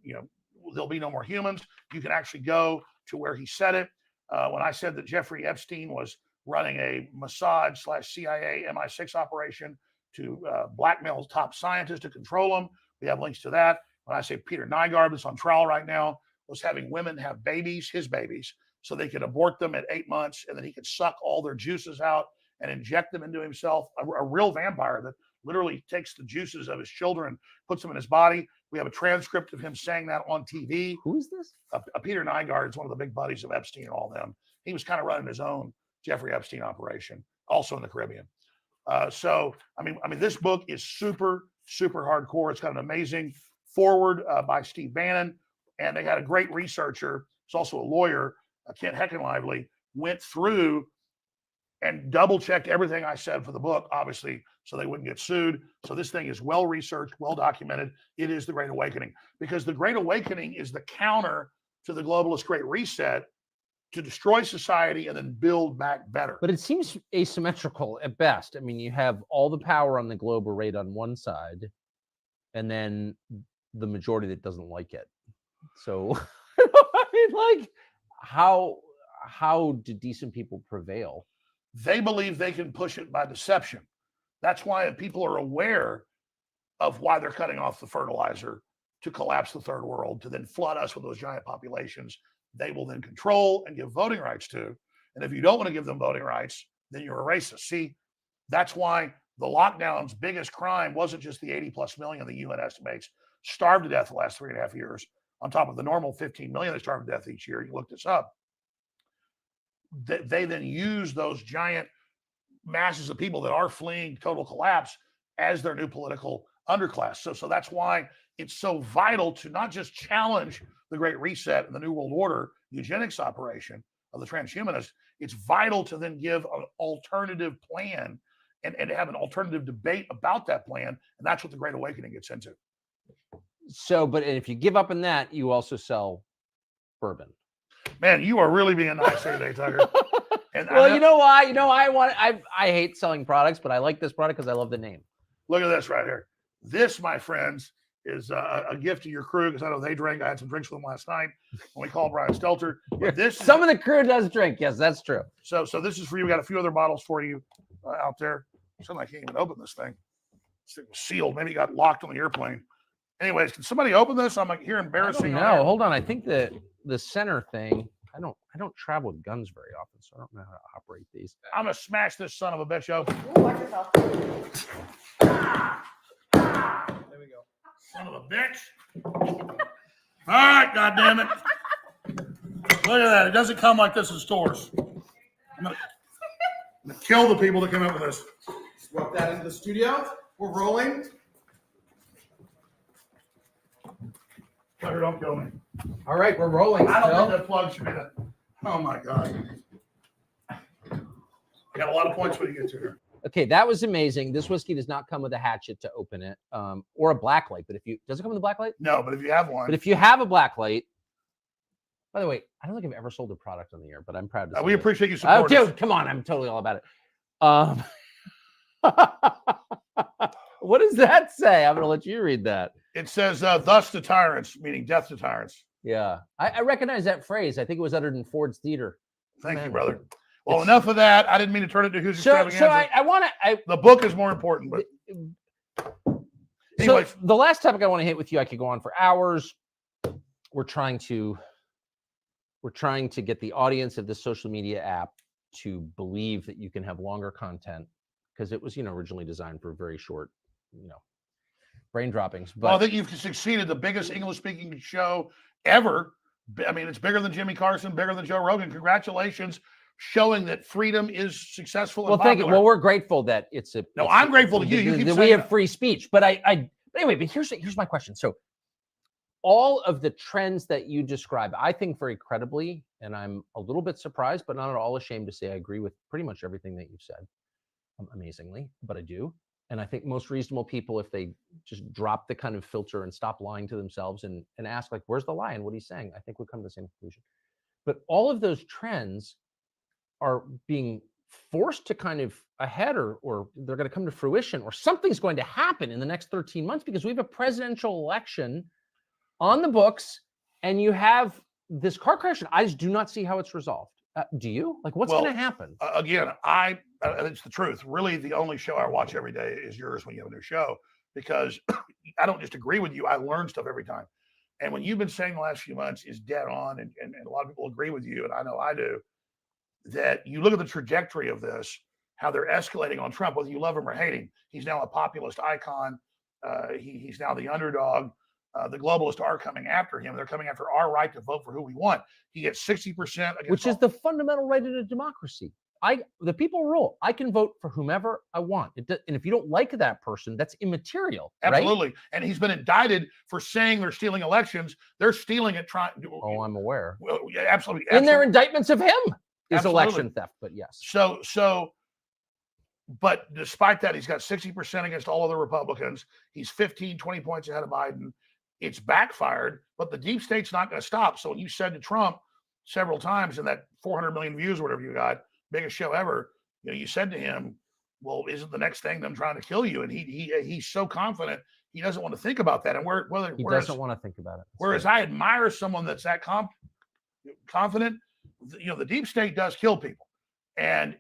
Speaker 1: there'll be no more humans, you can actually go to where he said it. When I said that Jeffrey Epstein was running a Mossad/CIA MI6 operation to blackmail top scientists to control them. We have links to that. When I say Peter Nygaard, that's on trial right now, was having women have babies, his babies, so they could abort them at 8 months, and then he could suck all their juices out and inject them into himself. A real vampire that literally takes the juices of his children, puts them in his body. We have a transcript of him saying that on TV.
Speaker 5: Who is this?
Speaker 1: Peter Nygaard is one of the big buddies of Epstein and all them. He was kind of running his own Jeffrey Epstein operation, also in the Caribbean. So this book is super, super hardcore. It's got an amazing foreword by Steve Bannon, and they had a great researcher. He's also a lawyer, Kent Heckenlively, went through and double-checked everything I said for the book, obviously, so they wouldn't get sued. So this thing is well-researched, well-documented. It is the Great Awakening, because the Great Awakening is the counter to the globalist Great Reset, to destroy society and then build back better.
Speaker 5: But it seems asymmetrical at best. I mean, you have all the power on the globe arrayed on one side, and then the majority that doesn't like it. So, how do decent people prevail?
Speaker 1: They believe they can push it by deception. That's why people are aware of why they're cutting off the fertilizer to collapse the third world, to then flood us with those giant populations they will then control and give voting rights to. And if you don't want to give them voting rights, then you're a racist. See, that's why the lockdown's biggest crime wasn't just the 80+ million the UN estimates starved to death the last 3.5 years, on top of the normal 15 million that starve to death each year. You look this up. They then use those giant masses of people that are fleeing total collapse as their new political underclass. So that's why it's so vital to not just challenge the Great Reset and the New World Order eugenics operation, of the transhumanists, it's vital to then give an alternative plan and have an alternative debate about that plan. And that's what the Great Awakening gets into.
Speaker 5: So, but if you give up on that, you also sell bourbon.
Speaker 1: Man, you are really being nice here today, Tucker. And
Speaker 5: well, you know why? You know, I hate selling products, but I like this product because I love the name.
Speaker 1: Look at this right here. This, my friends, is a gift to your crew because I know they drink. I had some drinks with them last night when we called Brian Stelter. But
Speaker 5: Some of the crew does drink. Yes, that's true.
Speaker 1: So this is for you. We got a few other bottles for you out there. Something I can't even open this thing. This thing was sealed. Maybe it got locked on the airplane. Anyways, can somebody open this? I'm like here embarrassing.
Speaker 5: No, hold on. I think the center thing. I don't travel with guns very often, so I don't know how to operate these.
Speaker 1: I'm gonna smash this son of a bitch open.
Speaker 12: Watch yourself.
Speaker 1: There we go. Son of a bitch. All right, goddammit. Look at that. It doesn't come like this in stores. I'm gonna kill the people that come up with this.
Speaker 13: Swap that into the studio. We're rolling.
Speaker 1: Tucker, don't kill me.
Speaker 13: All right, we're rolling.
Speaker 1: I don't think that plug should be that. Oh my God. I got a lot of points when you get to here.
Speaker 5: Okay, that was amazing. This whiskey does not come with a hatchet to open it, or a black light. But does it come with a black light?
Speaker 1: No, but if you have one.
Speaker 5: But if you have a black light, by the way, I don't think I've ever sold a product on the air, but I'm proud to say
Speaker 1: we appreciate you supporting
Speaker 5: us. Dude, come on, I'm totally all about it. What does that say? I'm going to let you read that.
Speaker 1: It says, thus to tyrants, meaning death to tyrants.
Speaker 5: Yeah. I recognize that phrase. I think it was uttered in Ford's Theater.
Speaker 1: Thank you, brother. Well, enough of that. I didn't mean to turn it to Who's Extravaganza.
Speaker 5: So I want to...
Speaker 1: The book is more important, but...
Speaker 5: Anyways. So the last topic I want to hit with you, I could go on for hours. We're trying to get the audience of this social media app to believe that you can have longer content because it was, originally designed for very short, brain droppings. But
Speaker 1: well, I think you've succeeded. The biggest English-speaking show ever. I mean, it's bigger than Jimmy Carson, bigger than Joe Rogan. Congratulations, showing that freedom is successful.
Speaker 5: Well, thank you. Well, we're grateful that it's a.
Speaker 1: No, I'm grateful to you.
Speaker 5: That we have free speech, but anyway. But here's my question. So, all of the trends that you describe, I think very credibly, and I'm a little bit surprised, but not at all ashamed to say I agree with pretty much everything that you've said. Amazingly, but I do. And I think most reasonable people, if they just drop the kind of filter and stop lying to themselves and ask, like, where's the lie and what he's saying, I think would come to the same conclusion. But all of those trends are being forced to kind of ahead or they're going to come to fruition or something's going to happen in the next 13 months because we have a presidential election on the books and you have this car crash. I just do not see how it's resolved. Do you? Like, what's going to happen?
Speaker 1: Again, it's the truth. Really, the only show I watch every day is yours when you have a new show because I don't just agree with you. I learn stuff every time. And when you've been saying the last few months is dead on, and a lot of people agree with you, and I know I do, that you look at the trajectory of this, how they're escalating on Trump, whether you love him or hate him. He's now a populist icon. He's now the underdog. The globalists are coming after him. They're coming after our right to vote for who we want. He gets 60%,
Speaker 5: which is the fundamental right in a democracy. The people rule. I can vote for whomever I want. And if you don't like that person, that's immaterial.
Speaker 1: Absolutely.
Speaker 5: Right?
Speaker 1: And he's been indicted for saying they're stealing elections. They're stealing it.
Speaker 5: Oh, I'm aware.
Speaker 1: Well, yeah, absolutely.
Speaker 5: In their indictments of him is
Speaker 1: absolutely.
Speaker 5: Election theft. But yes.
Speaker 1: But despite that, he's got 60% against all other Republicans. He's 15, 20 points ahead of Biden. It's backfired, but the deep state's not going to stop. So when you said to Trump several times in that 400 million views or whatever you got, biggest show ever, you said to him, well, isn't the next thing them trying to kill you? And he's so confident he doesn't want to think about that. And
Speaker 5: he doesn't want to think about it.
Speaker 1: Whereas I admire someone that's that confident. The deep state does kill people, and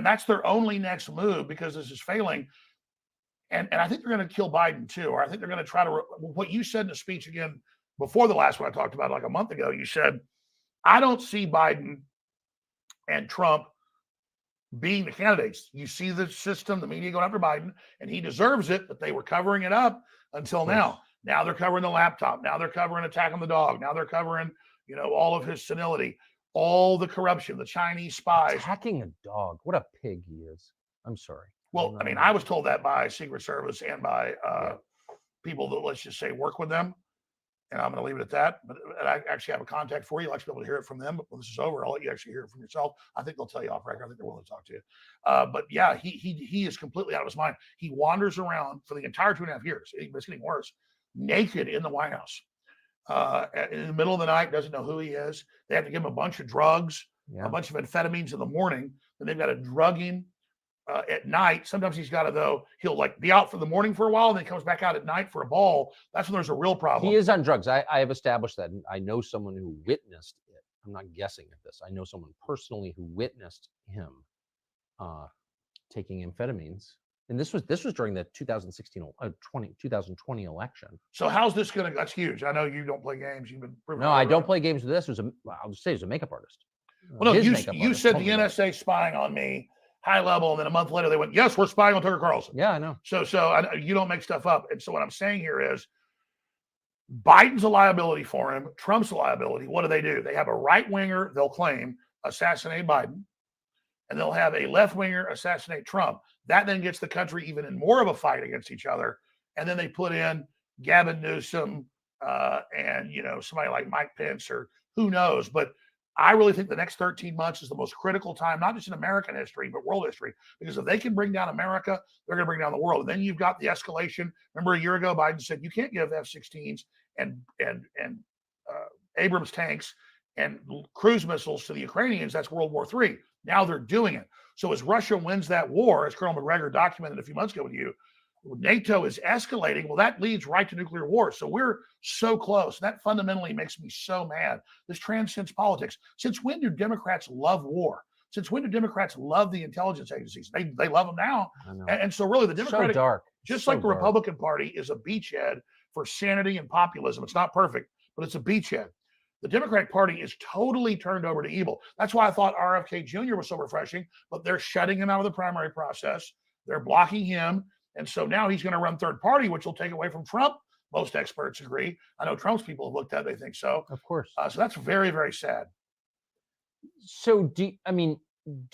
Speaker 1: that's their only next move because this is failing. And I think they're going to kill Biden too, or I think they're going to try to. What you said in the speech again before the last one I talked about like a month ago, you said, I don't see Biden and Trump being the candidates. You see the system, the media going after Biden, and he deserves it, but they were covering it up until now. Now they're covering the laptop. Now they're covering attack on the dog. Now they're covering, all of his senility, all the corruption, the Chinese spies.
Speaker 5: Attacking a dog. What a pig he is. I'm sorry.
Speaker 1: Well, I mean, I was told that by Secret Service and by people that, let's just say, work with them. And I'm going to leave it at that. But I actually have a contact for you. I'd like to be able to hear it from them. But when this is over, I'll let you actually hear it from yourself. I think they'll tell you off record. I think they're willing to talk to you. But yeah, he is completely out of his mind. He wanders around for the entire 2.5 years. It's getting worse. Naked in the White House. In the middle of the night, doesn't know who he is. They have to give him a bunch of drugs, a bunch of amphetamines in the morning. Then they've got to drug him at night. Sometimes he's got to, though, he'll like be out for the morning for a while, and then he comes back out at night for a ball. That's when there's a real problem.
Speaker 5: He is on drugs. I have established that. And I know someone who witnessed it. I'm not guessing at this. I know someone personally who witnessed him taking amphetamines. And this was during the 2020 election.
Speaker 1: So how's this going to? That's huge. I know you don't play games. You've been
Speaker 5: no, I don't play games with this. I'll just say, he was a makeup artist.
Speaker 1: Well, no, you said the NSA spying on me, high level, and then a month later they went, yes, we're spying on Tucker Carlson.
Speaker 5: Yeah, I know.
Speaker 1: So you don't make stuff up. And so what I'm saying here is Biden's a liability for him. Trump's a liability. What do? They have a right winger, they'll claim, assassinate Biden, and they'll have a left winger assassinate Trump. That then gets the country even in more of a fight against each other. And then they put in Gavin Newsom and somebody like Mike Pence or who knows. But I really think the next 13 months is the most critical time, not just in American history, but world history. Because if they can bring down America, they're going to bring down the world. And then you've got the escalation. Remember, a year ago, Biden said you can't give F-16s and Abrams tanks and cruise missiles to the Ukrainians. That's World War III. Now they're doing it. So as Russia wins that war, as Colonel McGregor documented a few months ago with you, NATO is escalating. Well, that leads right to nuclear war. So we're so close. That fundamentally makes me so mad. This transcends politics. Since when do Democrats love war? Since when do Democrats love the intelligence agencies? They love them now. And so really the Democratic, just like the Republican Party is a beachhead for sanity and populism. It's not perfect, but it's a beachhead. The Democratic Party is totally turned over to evil. That's why I thought RFK Jr. was so refreshing, but they're shutting him out of the primary process. They're blocking him. And so now he's going to run third party, which will take away from Trump. Most experts agree. I know Trump's people have looked at it. They think so.
Speaker 5: Of course.
Speaker 1: So that's very, very sad.
Speaker 5: So do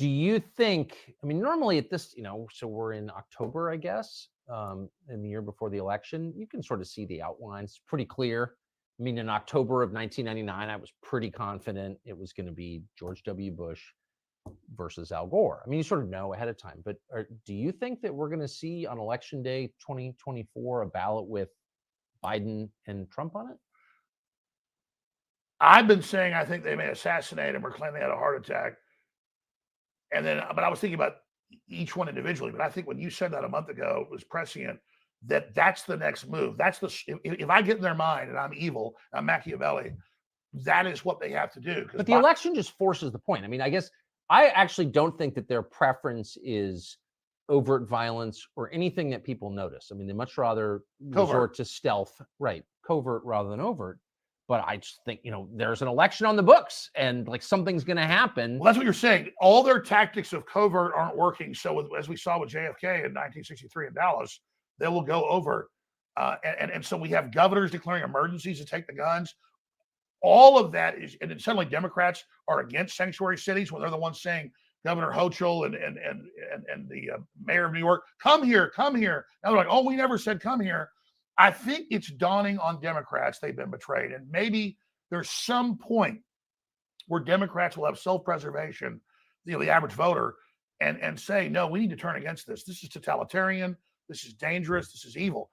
Speaker 5: you think, normally at this, so we're in October, I guess, in the year before the election, you can sort of see the outlines pretty clear. In October of 1999, I was pretty confident it was going to be George W. Bush versus Al Gore. You sort of know ahead of time, but do you think that we're going to see on Election Day 2024 a ballot with Biden and Trump on it?
Speaker 1: I've been saying I think they may assassinate him or claim they had a heart attack. But I was thinking about each one individually. But I think when you said that a month ago, it was prescient that's the next move. If I get in their mind and I'm evil, I'm Machiavelli, that is what they have to do.
Speaker 5: But the election just forces the point. I guess I actually don't think that their preference is overt violence or anything that people notice. They much rather resort to stealth, right? Covert rather than overt. But I just think, there's an election on the books and something's going to happen.
Speaker 1: Well, that's what you're saying. All their tactics of covert aren't working. So as we saw with JFK in 1963 in Dallas, they will go over. And so we have governors declaring emergencies to take the guns. All of that is, and then suddenly Democrats are against sanctuary cities when they're the ones saying, Governor Hochul and the mayor of New York, come here. Now they're like, oh, we never said come here. I think it's dawning on Democrats they've been betrayed. And maybe there's some point where Democrats will have self-preservation, the average voter, and say, no, we need to turn against this. This is totalitarian. This is dangerous. This is evil.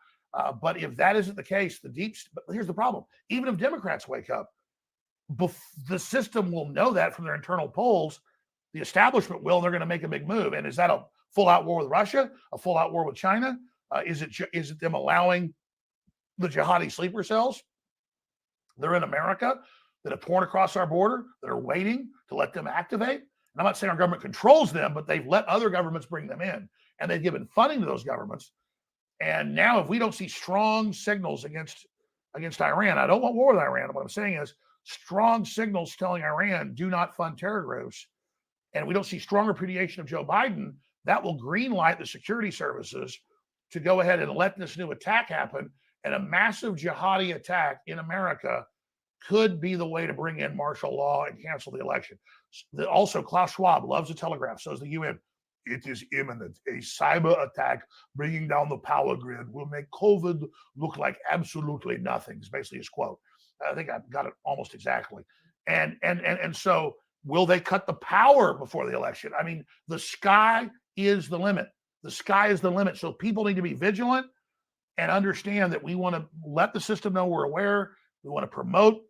Speaker 1: But if that isn't the case, but here's the problem. Even if Democrats wake up, the system will know that from their internal polls. The establishment will, and they're going to make a big move. And is that a full-out war with Russia? A full-out war with China? Is it them allowing the jihadi sleeper cells? They're in America that have torn across our border, that are waiting to let them activate. And I'm not saying our government controls them, but they've let other governments bring them in. And they've given funding to those governments. And now if we don't see strong signals against Iran, I don't want war with Iran. What I'm saying is strong signals telling Iran, do not fund terror groups. And we don't see strong repudiation of Joe Biden, that will greenlight the security services to go ahead and let this new attack happen. And a massive jihadi attack in America could be the way to bring in martial law and cancel the election. Also, Klaus Schwab loves the Telegraph, so does the UN. It is imminent. A cyber attack bringing down the power grid will make COVID look like absolutely nothing, is basically his quote. I think I got it almost exactly. And so will they cut the power before the election? I mean, the sky is the limit. The sky is the limit. So people need to be vigilant and understand that we want to let the system know we're aware. We want to promote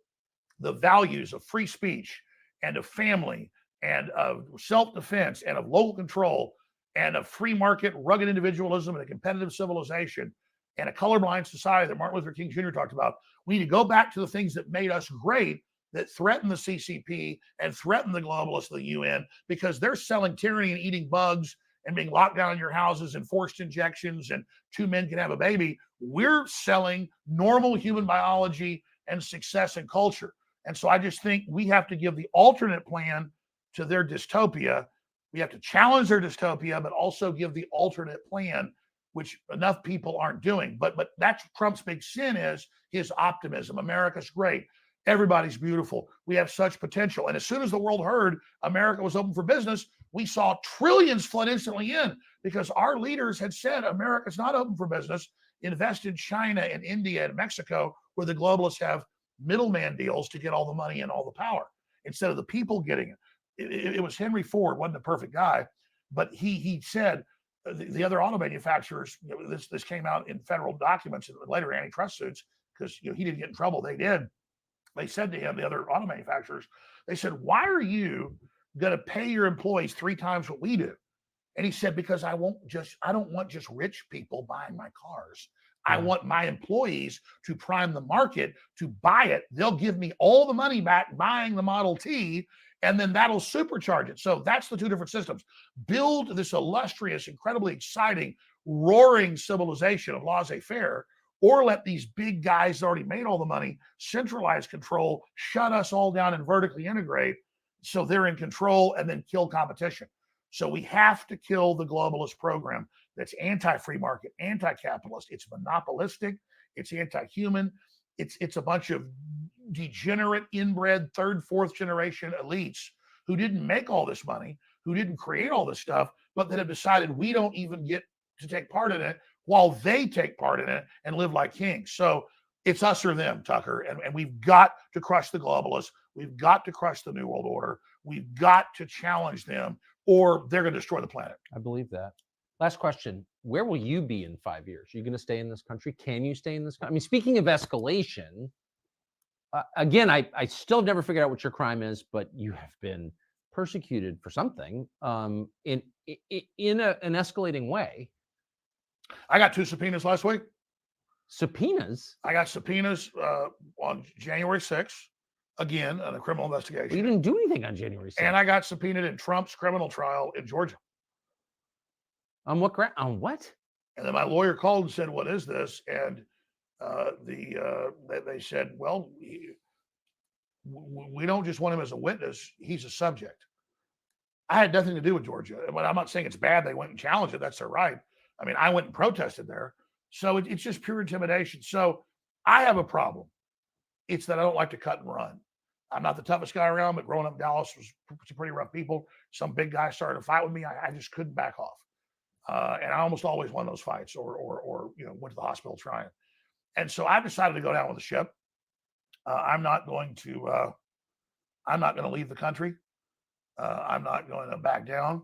Speaker 1: the values of free speech and of family and of self-defense and of local control and of free market, rugged individualism and a competitive civilization and a colorblind society that Martin Luther King Jr. talked about. We need to go back to the things that made us great, that threaten the CCP and threaten the globalists of the UN, because they're selling tyranny and eating bugs and being locked down in your houses and forced injections and 2 men can have a baby. We're selling normal human biology and success and culture. And so I just think we have to give the alternate plan to their dystopia. We have to challenge their dystopia, but also give the alternate plan, which enough people aren't doing. But that's Trump's big sin, is his optimism. America's great. Everybody's beautiful. We have such potential. And as soon as the world heard America was open for business, we saw trillions flood instantly in, because our leaders had said America's not open for business. Invest in China and India and Mexico, where the globalists have middleman deals to get all the money and all the power instead of the people getting it. It was Henry Ford, wasn't a perfect guy, but he said the other auto manufacturers, this came out in federal documents and later antitrust suits, because he didn't get in trouble. They did. They said to him, the other auto manufacturers, they said, why are you going to pay your employees 3 times what we do? And he said, because I don't want just rich people buying my cars. I want my employees to prime the market to buy it. They'll give me all the money back buying the Model T, and then that'll supercharge it. So that's the 2 different systems. Build this illustrious, incredibly exciting, roaring civilization of laissez-faire, or let these big guys that already made all the money centralize control, shut us all down and vertically integrate so they're in control, and then kill competition. So we have to kill the globalist program that's anti-free market, anti-capitalist. It's monopolistic. It's anti-human. It's a bunch of degenerate, inbred, 3rd, 4th generation elites who didn't make all this money, who didn't create all this stuff, but that have decided we don't even get to take part in it, while they take part in it and live like kings. So it's us or them, Tucker. And we've got to crush the globalists. We've got to crush the New World Order. We've got to challenge them, or they're going to destroy the planet.
Speaker 5: I believe that. Last question. Where will you be in 5 years? Are you going to stay in this country? Can you stay in this country? I mean, speaking of escalation, again, I still have never figured out what your crime is, but you have been persecuted for something in an escalating way.
Speaker 1: I got 2 subpoenas last week.
Speaker 5: Subpoenas?
Speaker 1: I got subpoenas on January 6th, again, on a criminal investigation.
Speaker 5: Well, you didn't do anything on January 6th.
Speaker 1: And I got subpoenaed in Trump's criminal trial in Georgia.
Speaker 5: On what ground? On what?
Speaker 1: And then my lawyer called and said, what is this? And they said, well, we don't just want him as a witness. He's a subject. I had nothing to do with Georgia. But I'm not saying it's bad. They went and challenged it. That's their right. I mean, I went and protested there. So it's just pure intimidation. So I have a problem. It's that I don't like to cut and run. I'm not the toughest guy around, but growing up in Dallas was some pretty rough people. Some big guy started to fight with me. I just couldn't back off. And I almost always won those fights or went to the hospital trying. And so I decided to go down with the ship. I'm not going to leave the country. I'm not going to back down.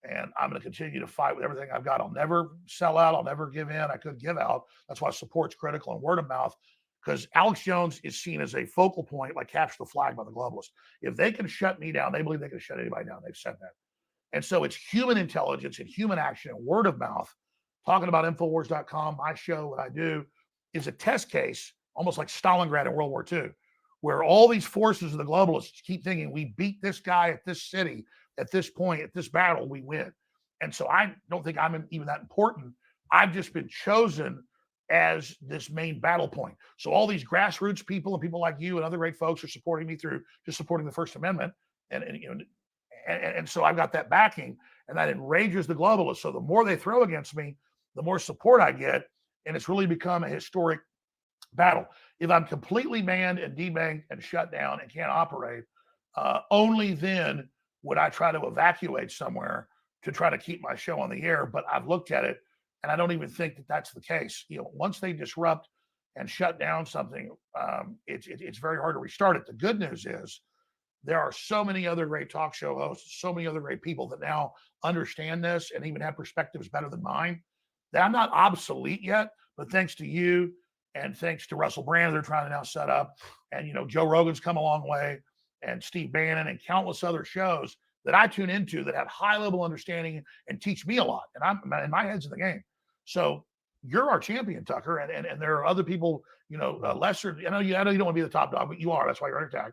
Speaker 1: And I'm going to continue to fight with everything I've got. I'll never sell out. I'll never give in. I could give out. That's why support's critical and word of mouth, because Alex Jones is seen as a focal point, like capture the flag by the globalists. If they can shut me down, they believe they can shut anybody down. They've said that. And so it's human intelligence and human action and word of mouth. Talking about Infowars.com, my show, what I do, is a test case, almost like Stalingrad in World War II, where all these forces of the globalists keep thinking, we beat this guy at this city, at this point, at this battle, we win. And so I don't think I'm even that important. I've just been chosen as this main battle point. So all these grassroots people and people like you and other great folks are supporting me through just supporting the First Amendment. And so I've got that backing, and that enrages the globalists. So the more they throw against me, the more support I get. And it's really become a historic battle. If I'm completely manned and debanked and shut down and can't operate, only then would I try to evacuate somewhere to try to keep my show on the air. But I've looked at it, and I don't even think that that's the case. Once they disrupt and shut down something, it's very hard to restart it. The good news is there are so many other great talk show hosts, so many other great people that now understand this and even have perspectives better than mine, that I'm not obsolete yet. But thanks to you and thanks to Russell Brand, they're trying to now set up, and Joe Rogan's come a long way, and Steve Bannon and countless other shows that I tune into that have high level understanding and teach me a lot. And my head's in the game. So you're our champion, Tucker, and there are other people, lesser. I know you don't want to be the top dog, but you are. That's why you're under attack.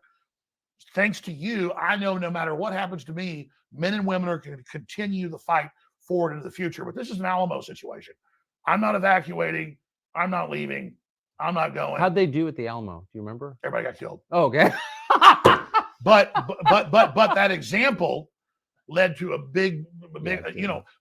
Speaker 1: Thanks to you, I know no matter what happens to me, men and women are going to continue the fight forward into the future. But this is an Alamo situation. I'm not evacuating. I'm not leaving. I'm not going.
Speaker 5: How'd they do at the Alamo? Do you remember?
Speaker 1: Everybody got killed.
Speaker 5: Oh, okay.
Speaker 1: but that example led to a big,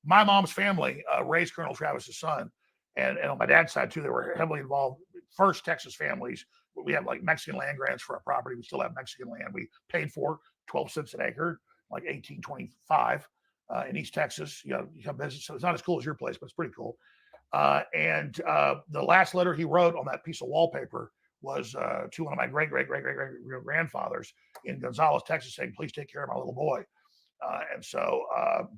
Speaker 1: my mom's family raised Colonel Travis's son, and on my dad's side too, they were heavily involved. First Texas families, we have like Mexican land grants for our property. We still have Mexican land. We paid for 12 cents an acre, like 1825 in East Texas. You come visit. So it's not as cool as your place, but it's pretty cool. And the last letter he wrote on that piece of wallpaper was to one of my great grandfathers in Gonzales, Texas, saying, "Please take care of my little boy."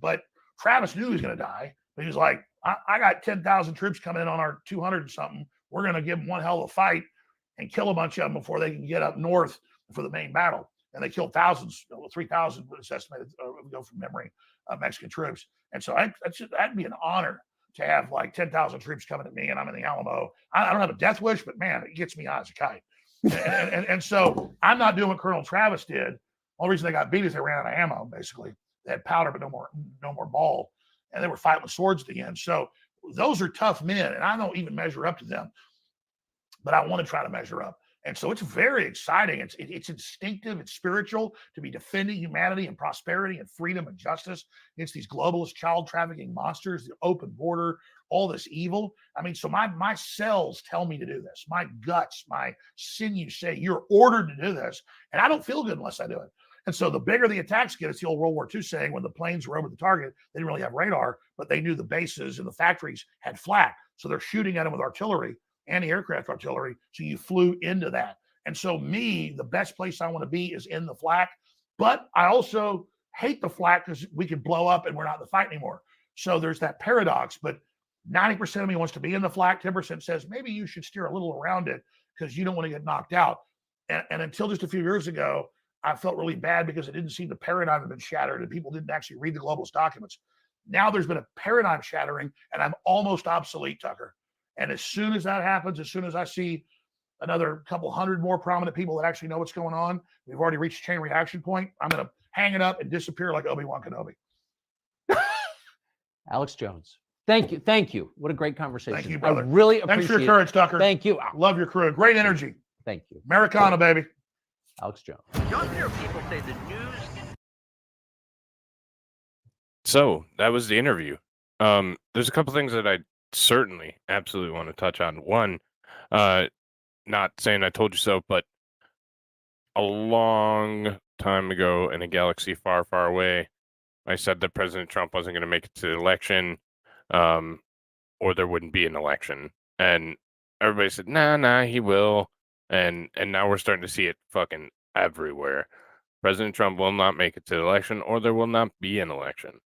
Speaker 1: But Travis knew he was going to die. But he was like, I got 10,000 troops coming in on our 200 and something. We're going to give them one hell of a fight and kill a bunch of them before they can get up north for the main battle. And they killed thousands, 3,000 was estimated, go from memory, Mexican troops. And so that'd be an honor to have like 10,000 troops coming at me, and I'm in the Alamo. I don't have a death wish, but man, it gets me high as a kite. and so I'm not doing what Colonel Travis did. The only reason they got beat is they ran out of ammo, basically. They had powder, but no more ball. And they were fighting with swords at the end. So those are tough men, and I don't even measure up to them, but I want to try to measure up. And so it's very exciting. It's instinctive. It's spiritual to be defending humanity and prosperity and freedom and justice against these globalist child trafficking monsters, the open border, all this evil. I mean, so my cells tell me to do this. My guts, my sinews say you're ordered to do this. And I don't feel good unless I do it. And so the bigger the attacks get, it's the old World War II saying, when the planes were over the target, they didn't really have radar, but they knew the bases and the factories had flak. So they're shooting at them with artillery, anti-aircraft artillery. So you flew into that. And so the best place I want to be is in the flak. But I also hate the flak because we could blow up and we're not in the fight anymore. So there's that paradox. But 90% of me wants to be in the flak. 10% says maybe you should steer a little around it because you don't want to get knocked out. And until just a few years ago, I felt really bad because it didn't seem the paradigm had been shattered and people didn't actually read the globalist documents. Now there's been a paradigm shattering and I'm almost obsolete, Tucker. And as soon as that happens, as soon as I see another couple hundred more prominent people that actually know what's going on, we've already reached chain reaction point, I'm going to hang it up and disappear like Obi-Wan Kenobi.
Speaker 5: Alex Jones. Thank you. Thank you. What a great conversation.
Speaker 1: Thank you, brother.
Speaker 5: I really appreciate it.
Speaker 1: Thanks for your courage, Tucker.
Speaker 5: Thank you.
Speaker 1: Love your crew. Great energy.
Speaker 5: Thank you.
Speaker 1: Americana, baby.
Speaker 5: Alex Jones.
Speaker 12: You'll hear people say the news.
Speaker 3: So that was the interview. There's a couple things that I certainly absolutely want to touch on. One, not saying I told you so, but a long time ago in a galaxy far, far away, I said that President Trump wasn't going to make it to the election, or there wouldn't be an election. And everybody said, nah, he will. And now we're starting to see it fucking everywhere. President Trump will not make it to the election, or there will not be an election.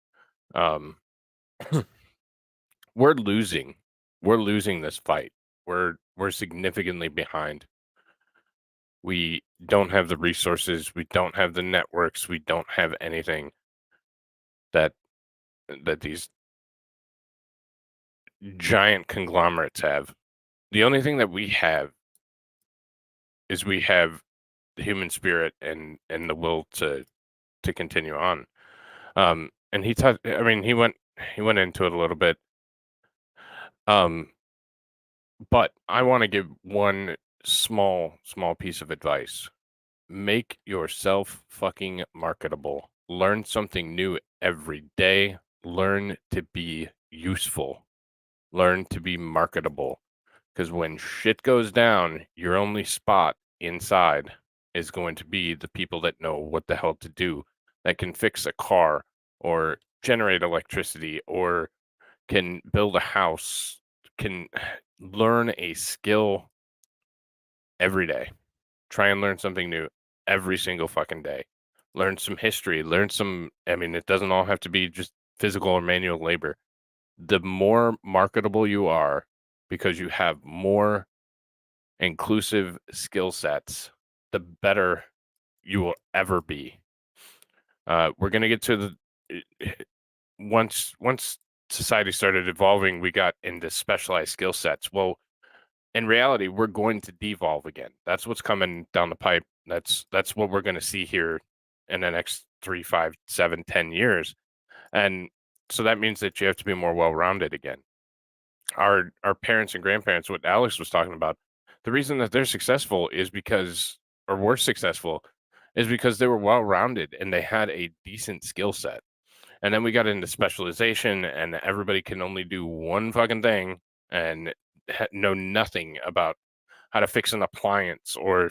Speaker 3: We're losing. We're losing this fight. We're significantly behind. We don't have the resources. We don't have the networks. We don't have anything that these giant conglomerates have. The only thing that we have is we have the human spirit and the will to continue on. And he talked. I mean, he went into it a little bit. But I want to give one small piece of advice. Make yourself fucking marketable. Learn something new every day. Learn to be useful. Learn to be marketable. Because when shit goes down, your only spot inside is going to be the people that know what the hell to do, that can fix a car or generate electricity or can build a house, can learn a skill every day. Try and learn something new every single fucking day. Learn some history, learn some, I mean, it doesn't all have to be just physical or manual labor. The more marketable you are because you have more inclusive skill sets, the better you will ever be. We're going to get to the once society started evolving, we got into specialized skill sets. Well, in reality, we're going to devolve again. That's what's coming down the pipe. That's what we're going to see here in the next 3, 5, 7, 10 years. And so that means that you have to be more well-rounded again. Our parents and grandparents, what Alex was talking about, the reason that they're successful is because, or were successful, is because they were well-rounded and they had a decent skill set. And then we got into specialization, and everybody can only do one fucking thing and know nothing about how to fix an appliance or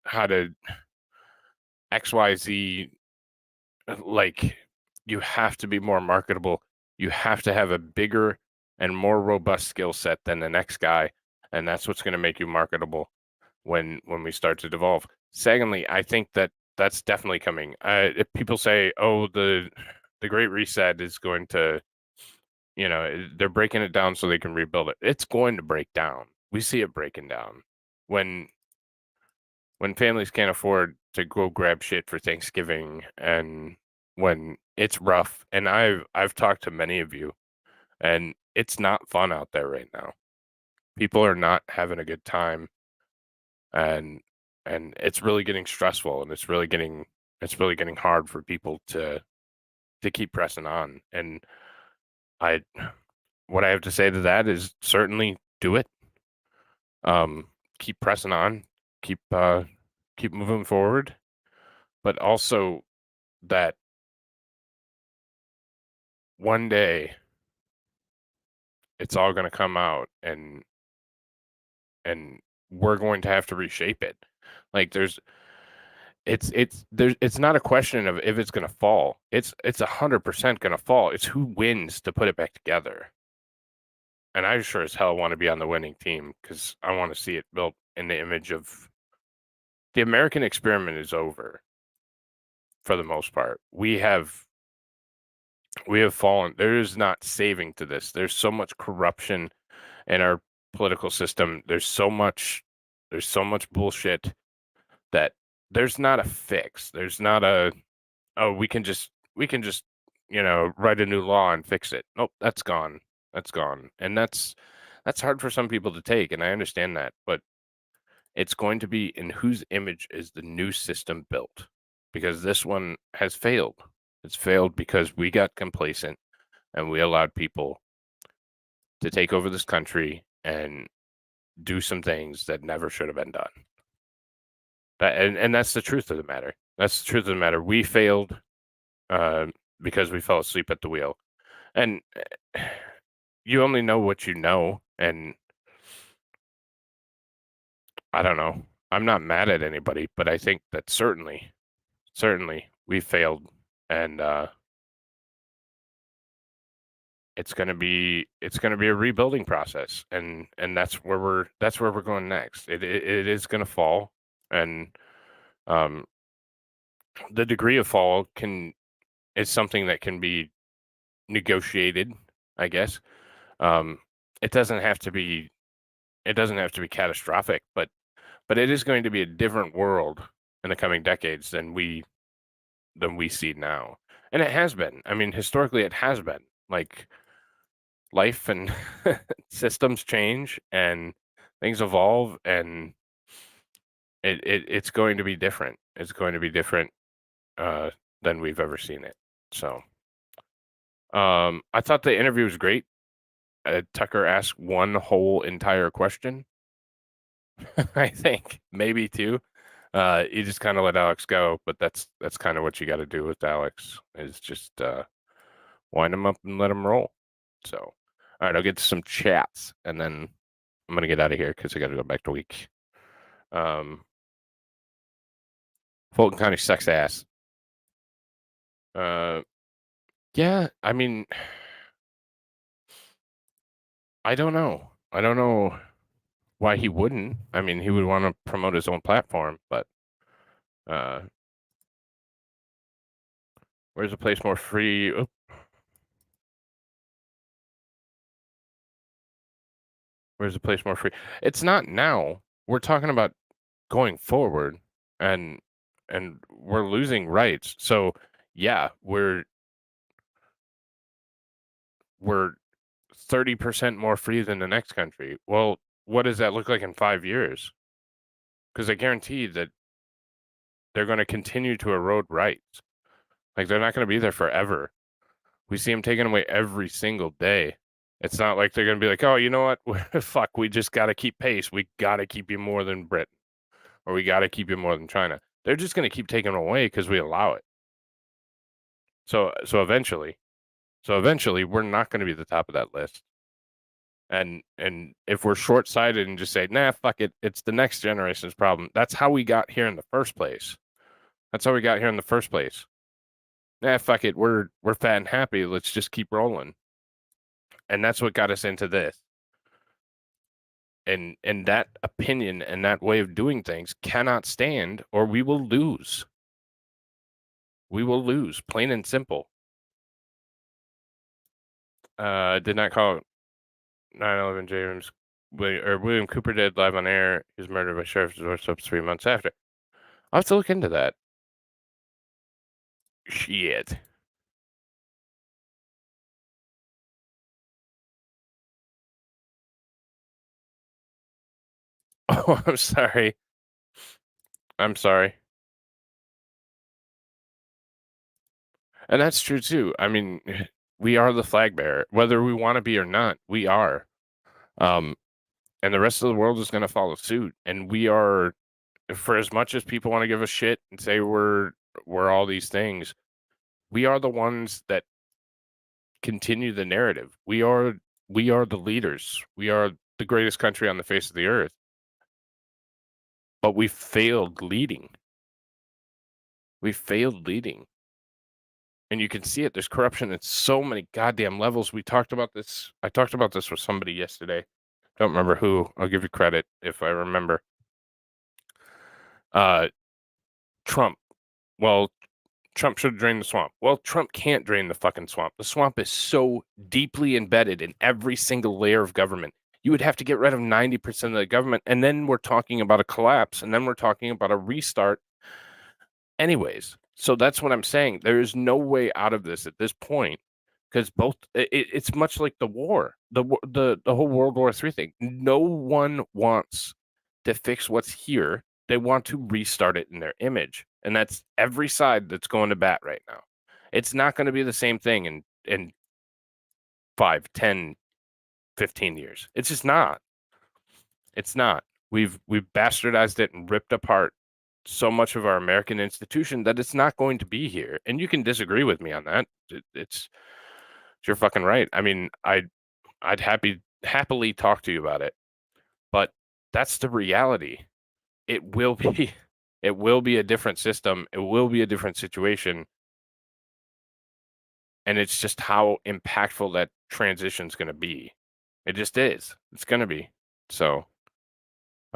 Speaker 3: how to XYZ. Like, you have to be more marketable. You have to have a bigger and more robust skill set than the next guy, and that's what's going to make you marketable when we start to devolve. Secondly, I think that that's definitely coming. If people say, "Oh, the Great Reset is going to," they're breaking it down so they can rebuild it. It's going to break down. We see it breaking down when families can't afford to go grab shit for Thanksgiving, and when it's rough. And I've talked to many of you, and it's not fun out there right now. People are not having a good time, and it's really getting stressful, and it's really getting hard for people to keep pressing on. And what I have to say to that is certainly do it. Keep pressing on, keep moving forward, but also that one day it's all going to come out, and we're going to have to reshape it. Like it's not a question of if it's going to fall. It's 100% going to fall. It's who wins to put it back together. And I sure as hell want to be on the winning team, because I want to see it built in the image of the American experiment is over for the most part. We have fallen. There is not saving to this. There's so much corruption in our political system. There's so much bullshit that there's not a fix. There's not a, oh, we can just write a new law and fix it. Nope, that's gone. That's gone. And that's hard for some people to take, and I understand that, but it's going to be in whose image is the new system built, because this one has failed. It's failed because we got complacent and we allowed people to take over this country and do some things that never should have been done. And that's the truth of the matter. That's the truth of the matter. We failed because we fell asleep at the wheel. And you only know what you know. And I don't know. I'm not mad at anybody, but I think that certainly we failed. And it's gonna be a rebuilding process, and that's where we're going next. It is gonna fall, and the degree of fall is something that can be negotiated, I guess. It doesn't have to be catastrophic, but it is going to be a different world in the coming decades than we see now. And it has been. I mean, historically it has been. Like, life and systems change and things evolve, and it's going to be different. It's going to be different than we've ever seen it. So I thought the interview was great. Tucker asked one whole entire question. I think maybe two. You just kind of let Alex go, but that's kind of what you got to do with Alex, is just wind him up and let him roll. So, all right, I'll get to some chats, and then I'm gonna get out of here because I got to go back to week. Fulton County sucks ass. Yeah, I mean, I don't know. why he wouldn't. I mean, he would want to promote his own platform, but where's a place more free? Oh. Where's a place more free? It's not now. We're talking about going forward, and we're losing rights. So yeah, we're 30% more free than the next country. Well, what does that look like in 5 years? Because I guarantee that they're going to continue to erode rights. Like, they're not going to be there forever. We see them taken away every single day. It's not like they're going to be like, oh, you know what? Fuck, we just got to keep pace. We got to keep you more than Britain, or we got to keep you more than China. They're just going to keep taking them away because we allow it. So eventually, we're not going to be the top of that list. And if we're short-sighted and just say, nah, fuck it, it's the next generation's problem. That's how we got here in the first place. Nah, fuck it, we're fat and happy. Let's just keep rolling. And that's what got us into this. And that opinion and that way of doing things cannot stand, or we will lose. We will lose, plain and simple. Did not call it 9/11 James William Cooper dead live on air. He was murdered by sheriff's doorstep 3 months after. I'll have to look into that. Shit. Oh, I'm sorry. I'm sorry. And that's true too. I mean, we are the flag bearer, whether we want to be or not. We are. And the rest of the world is going to follow suit. And we are, for as much as people want to give us shit and say we're all these things, we are the ones that continue the narrative. We are the leaders. We are the greatest country on the face of the earth. But we failed leading. And you can see it. There's corruption at so many goddamn levels. I talked about this with somebody yesterday. Don't remember who. I'll give you credit if I remember. Trump. Well, Trump should drain the swamp. Well, Trump can't drain the fucking swamp. The swamp is so deeply embedded in every single layer of government. You would have to get rid of 90% of the government, and then we're talking about a collapse, and then we're talking about a restart. Anyways, so that's what I'm saying. There is no way out of this at this point, because it's much like the war, the whole World War III thing. No one wants to fix what's here. They want to restart it in their image. And that's every side that's going to bat right now. It's not going to be the same thing in 5, 10, 15 years. It's just not. It's not. We've bastardized it and ripped apart so much of our American institution that it's not going to be here. And you can disagree with me on that. It's you're fucking right. I mean, I'd happily talk to you about it. But that's the reality. It will be a different system. It will be a different situation. And it's just how impactful that transition is going to be. It just is. It's going to be. So,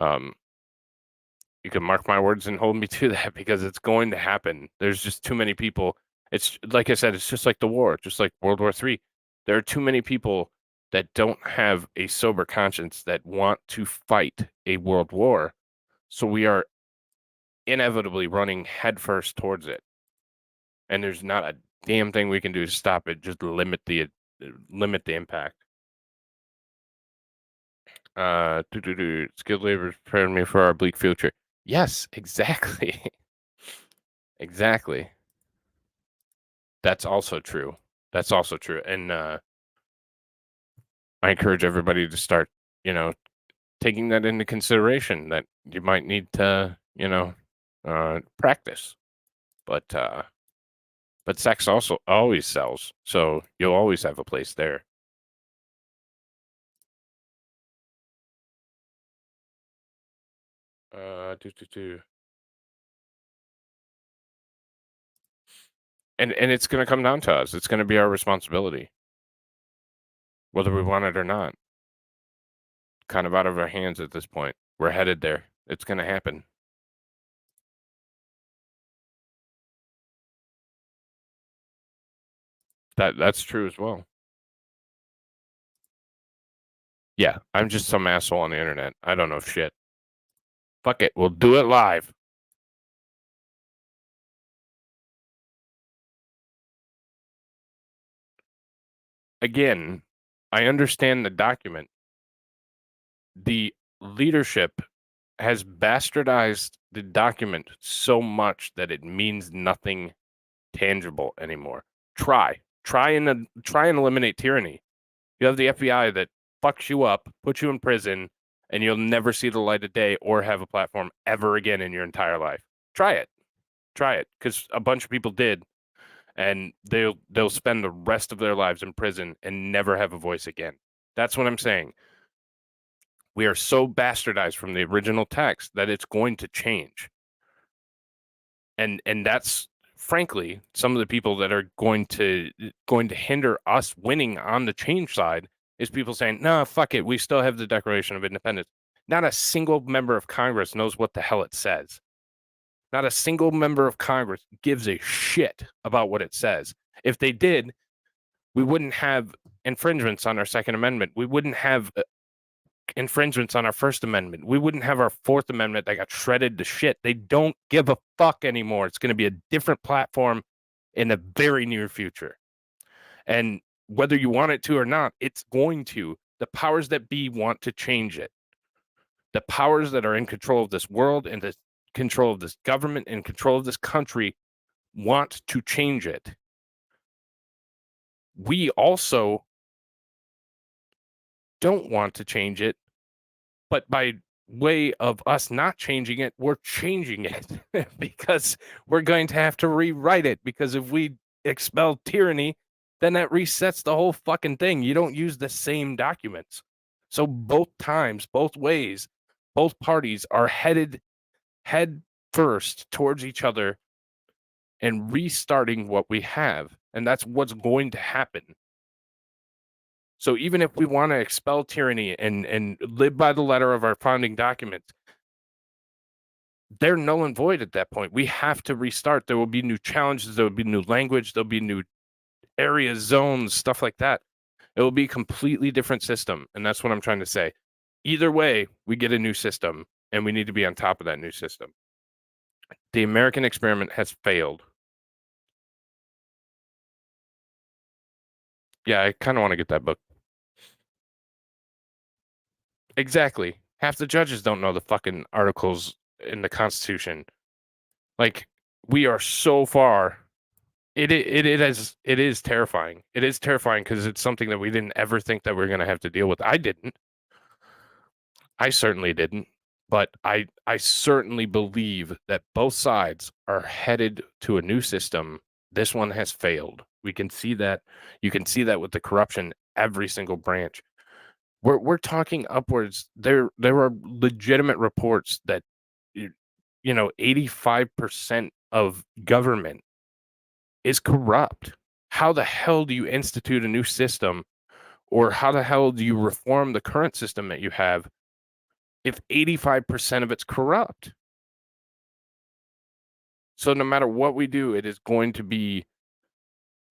Speaker 3: you can mark my words and hold me to that, because it's going to happen. There's just too many people. It's like I said, it's just like the war, just like World War III. There are too many people that don't have a sober conscience that want to fight a world war. So we are inevitably running headfirst towards it. And there's not a damn thing we can do to stop it. Just limit the impact. Skilled labor is preparing me for our bleak future. Yes, exactly. Exactly. That's also true. And I encourage everybody to start, taking that into consideration, that you might need to, practice. But sex also always sells, so you'll always have a place there. And it's going to come down to us. It's going to be our responsibility, whether we want it or not. kind of out of our hands at this point. We're headed there. It's going to happen. That's true as well. Yeah, I'm just some asshole on the internet. I don't know shit. Fuck it. We'll do it live. Again, I understand the document. The leadership has bastardized the document so much that it means nothing tangible anymore. Try and eliminate tyranny. You have the FBI that fucks you up, puts you in prison, and you'll never see the light of day or have a platform ever again in your entire life. Try it, because a bunch of people did, and they'll spend the rest of their lives in prison and never have a voice again. That's what I'm saying. We are so bastardized from the original text that it's going to change. And that's frankly some of the people that are going to hinder us winning on the change side is people saying, no, fuck it, we still have the Declaration of Independence. Not a single member of Congress knows what the hell it says. Not a single member of Congress gives a shit about what it says. If they did, we wouldn't have infringements on our Second Amendment. We wouldn't have infringements on our First Amendment. We wouldn't have our Fourth Amendment that got shredded to shit. They don't give a fuck anymore. It's going to be a different platform in the very near future. And whether you want it to or not, it's going to. The powers that be want to change it. The powers that are in control of this world and the control of this government and control of this country want to change it. We also don't want to change it, but by way of us not changing it, we're changing it because we're going to have to rewrite it, because if we expel tyranny, then that resets the whole fucking thing. You don't use the same documents. So both times, both ways, both parties are headed head first towards each other and restarting what we have. And that's what's going to happen. So even if we want to expel tyranny and live by the letter of our founding documents, they're null and void at that point. We have to restart. There will be new challenges. There will be new language. There'll be new areas, zones, stuff like that. It will be a completely different system. And that's what I'm trying to say. Either way, we get a new system, and we need to be on top of that new system. The American experiment has failed. Yeah, I kind of want to get that book. Exactly. Half the judges don't know the fucking articles in the Constitution. Like, we are so far. It is terrifying. It is terrifying because it's something that we didn't ever think that we were going to have to deal with. I didn't. I certainly didn't. But I certainly believe that both sides are headed to a new system. This one has failed. We can see that. You can see that with the corruption, every single branch. We're talking upwards. There are legitimate reports that 85% of government is corrupt. How the hell do you institute a new system, or how the hell do you reform the current system that you have if 85% of it's corrupt? So no matter what we do, it is going to be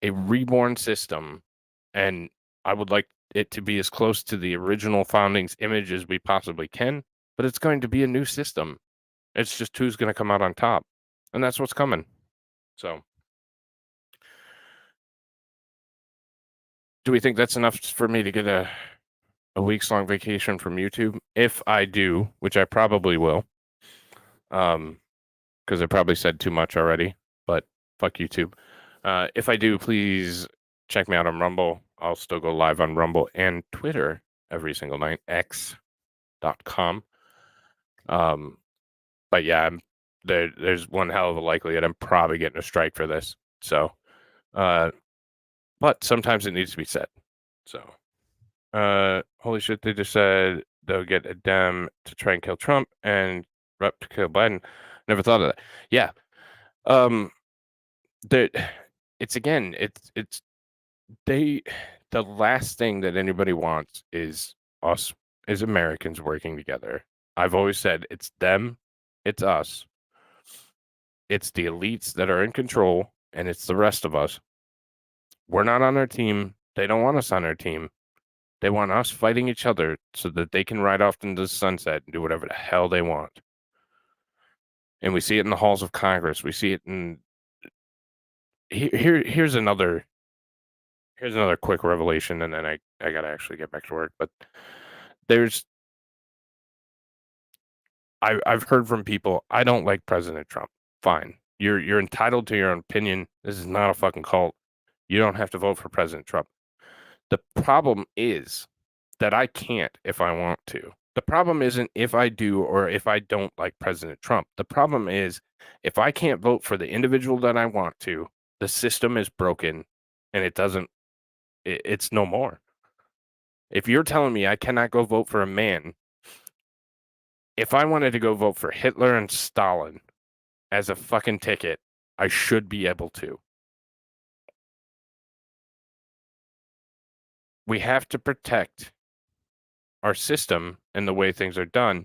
Speaker 3: a reborn system, and I would like it to be as close to the original founding's image as we possibly can, but it's going to be a new system. It's just who's going to come out on top, and that's what's coming. So do we think that's enough for me to get a week's-long vacation from YouTube? If I do, which I probably will, because I probably said too much already, but fuck YouTube. If I do, please check me out on Rumble. I'll still go live on Rumble and Twitter every single night, x.com. But yeah, there's one hell of a likelihood I'm probably getting a strike for this. So, but sometimes it needs to be said. So, holy shit, they just said they'll get a Dem to try and kill Trump and Rep to kill Biden. Never thought of that. Yeah. The last thing that anybody wants is us is Americans working together. I've always said it's them, it's us, it's the elites that are in control, and it's the rest of us. We're not on their team. They don't want us on their team. They want us fighting each other so that they can ride off into the sunset and do whatever the hell they want. And we see it in the halls of Congress. We see it in here's another quick revelation, and then I gotta actually get back to work. But I've heard from people, I don't like President Trump. Fine. You're entitled to your own opinion. This is not a fucking cult. You don't have to vote for President Trump. The problem is that I can't if I want to. The problem isn't if I do or if I don't like President Trump. The problem is if I can't vote for the individual that I want to, the system is broken and it's no more. If you're telling me I cannot go vote for a man, if I wanted to go vote for Hitler and Stalin as a fucking ticket, I should be able to. We have to protect our system and the way things are done.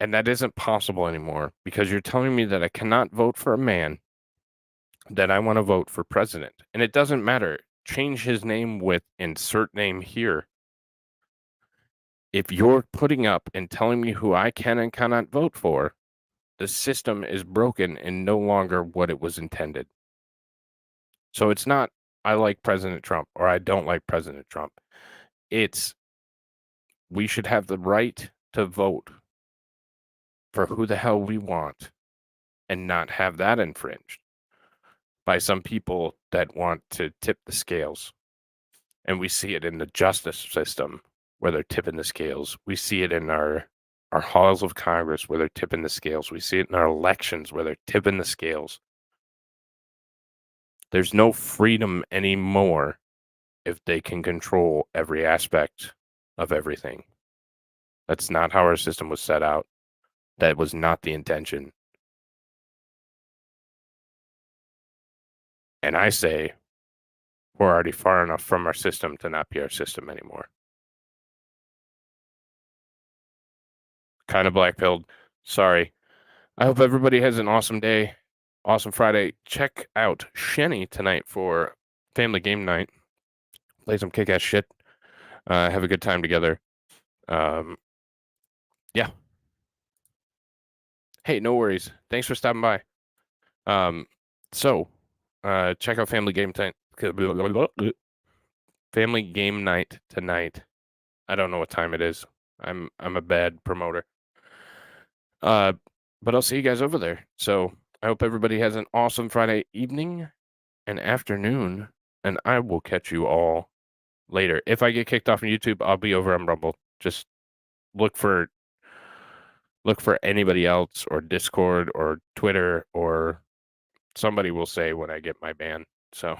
Speaker 3: And that isn't possible anymore because you're telling me that I cannot vote for a man that I want to vote for president. And it doesn't matter. Change his name with insert name here. If you're putting up and telling me who I can and cannot vote for, the system is broken and no longer what it was intended. So it's not I like President Trump or I don't like President Trump. It's we should have the right to vote for who the hell we want and not have that infringed by some people that want to tip the scales. And we see it in the justice system where they're tipping the scales. We see it in our halls of Congress where they're tipping the scales. We see it in our elections where they're tipping the scales. There's no freedom anymore if they can control every aspect of everything. That's not how our system was set out. That was not the intention. And I say we're already far enough from our system to not be our system anymore. Kind of black-pilled. Sorry. I hope everybody has an awesome day. Awesome Friday. Check out Shenny tonight for family game night. Play some kick-ass shit. Have a good time together. Yeah. Hey, no worries. Thanks for stopping by. So, check out Family Game Family Game Night tonight. I don't know what time it is. I'm a bad promoter. But I'll see you guys over there. So I hope everybody has an awesome Friday evening and afternoon, and I will catch you all later. If I get kicked off on YouTube, I'll be over on Rumble. Just look for anybody else or Discord or Twitter or somebody will say when I get my ban. So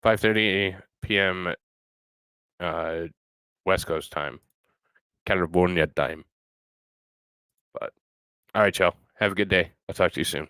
Speaker 3: 5:30 p.m. West Coast time, California time. But all right, y'all. Have a good day. I'll talk to you soon.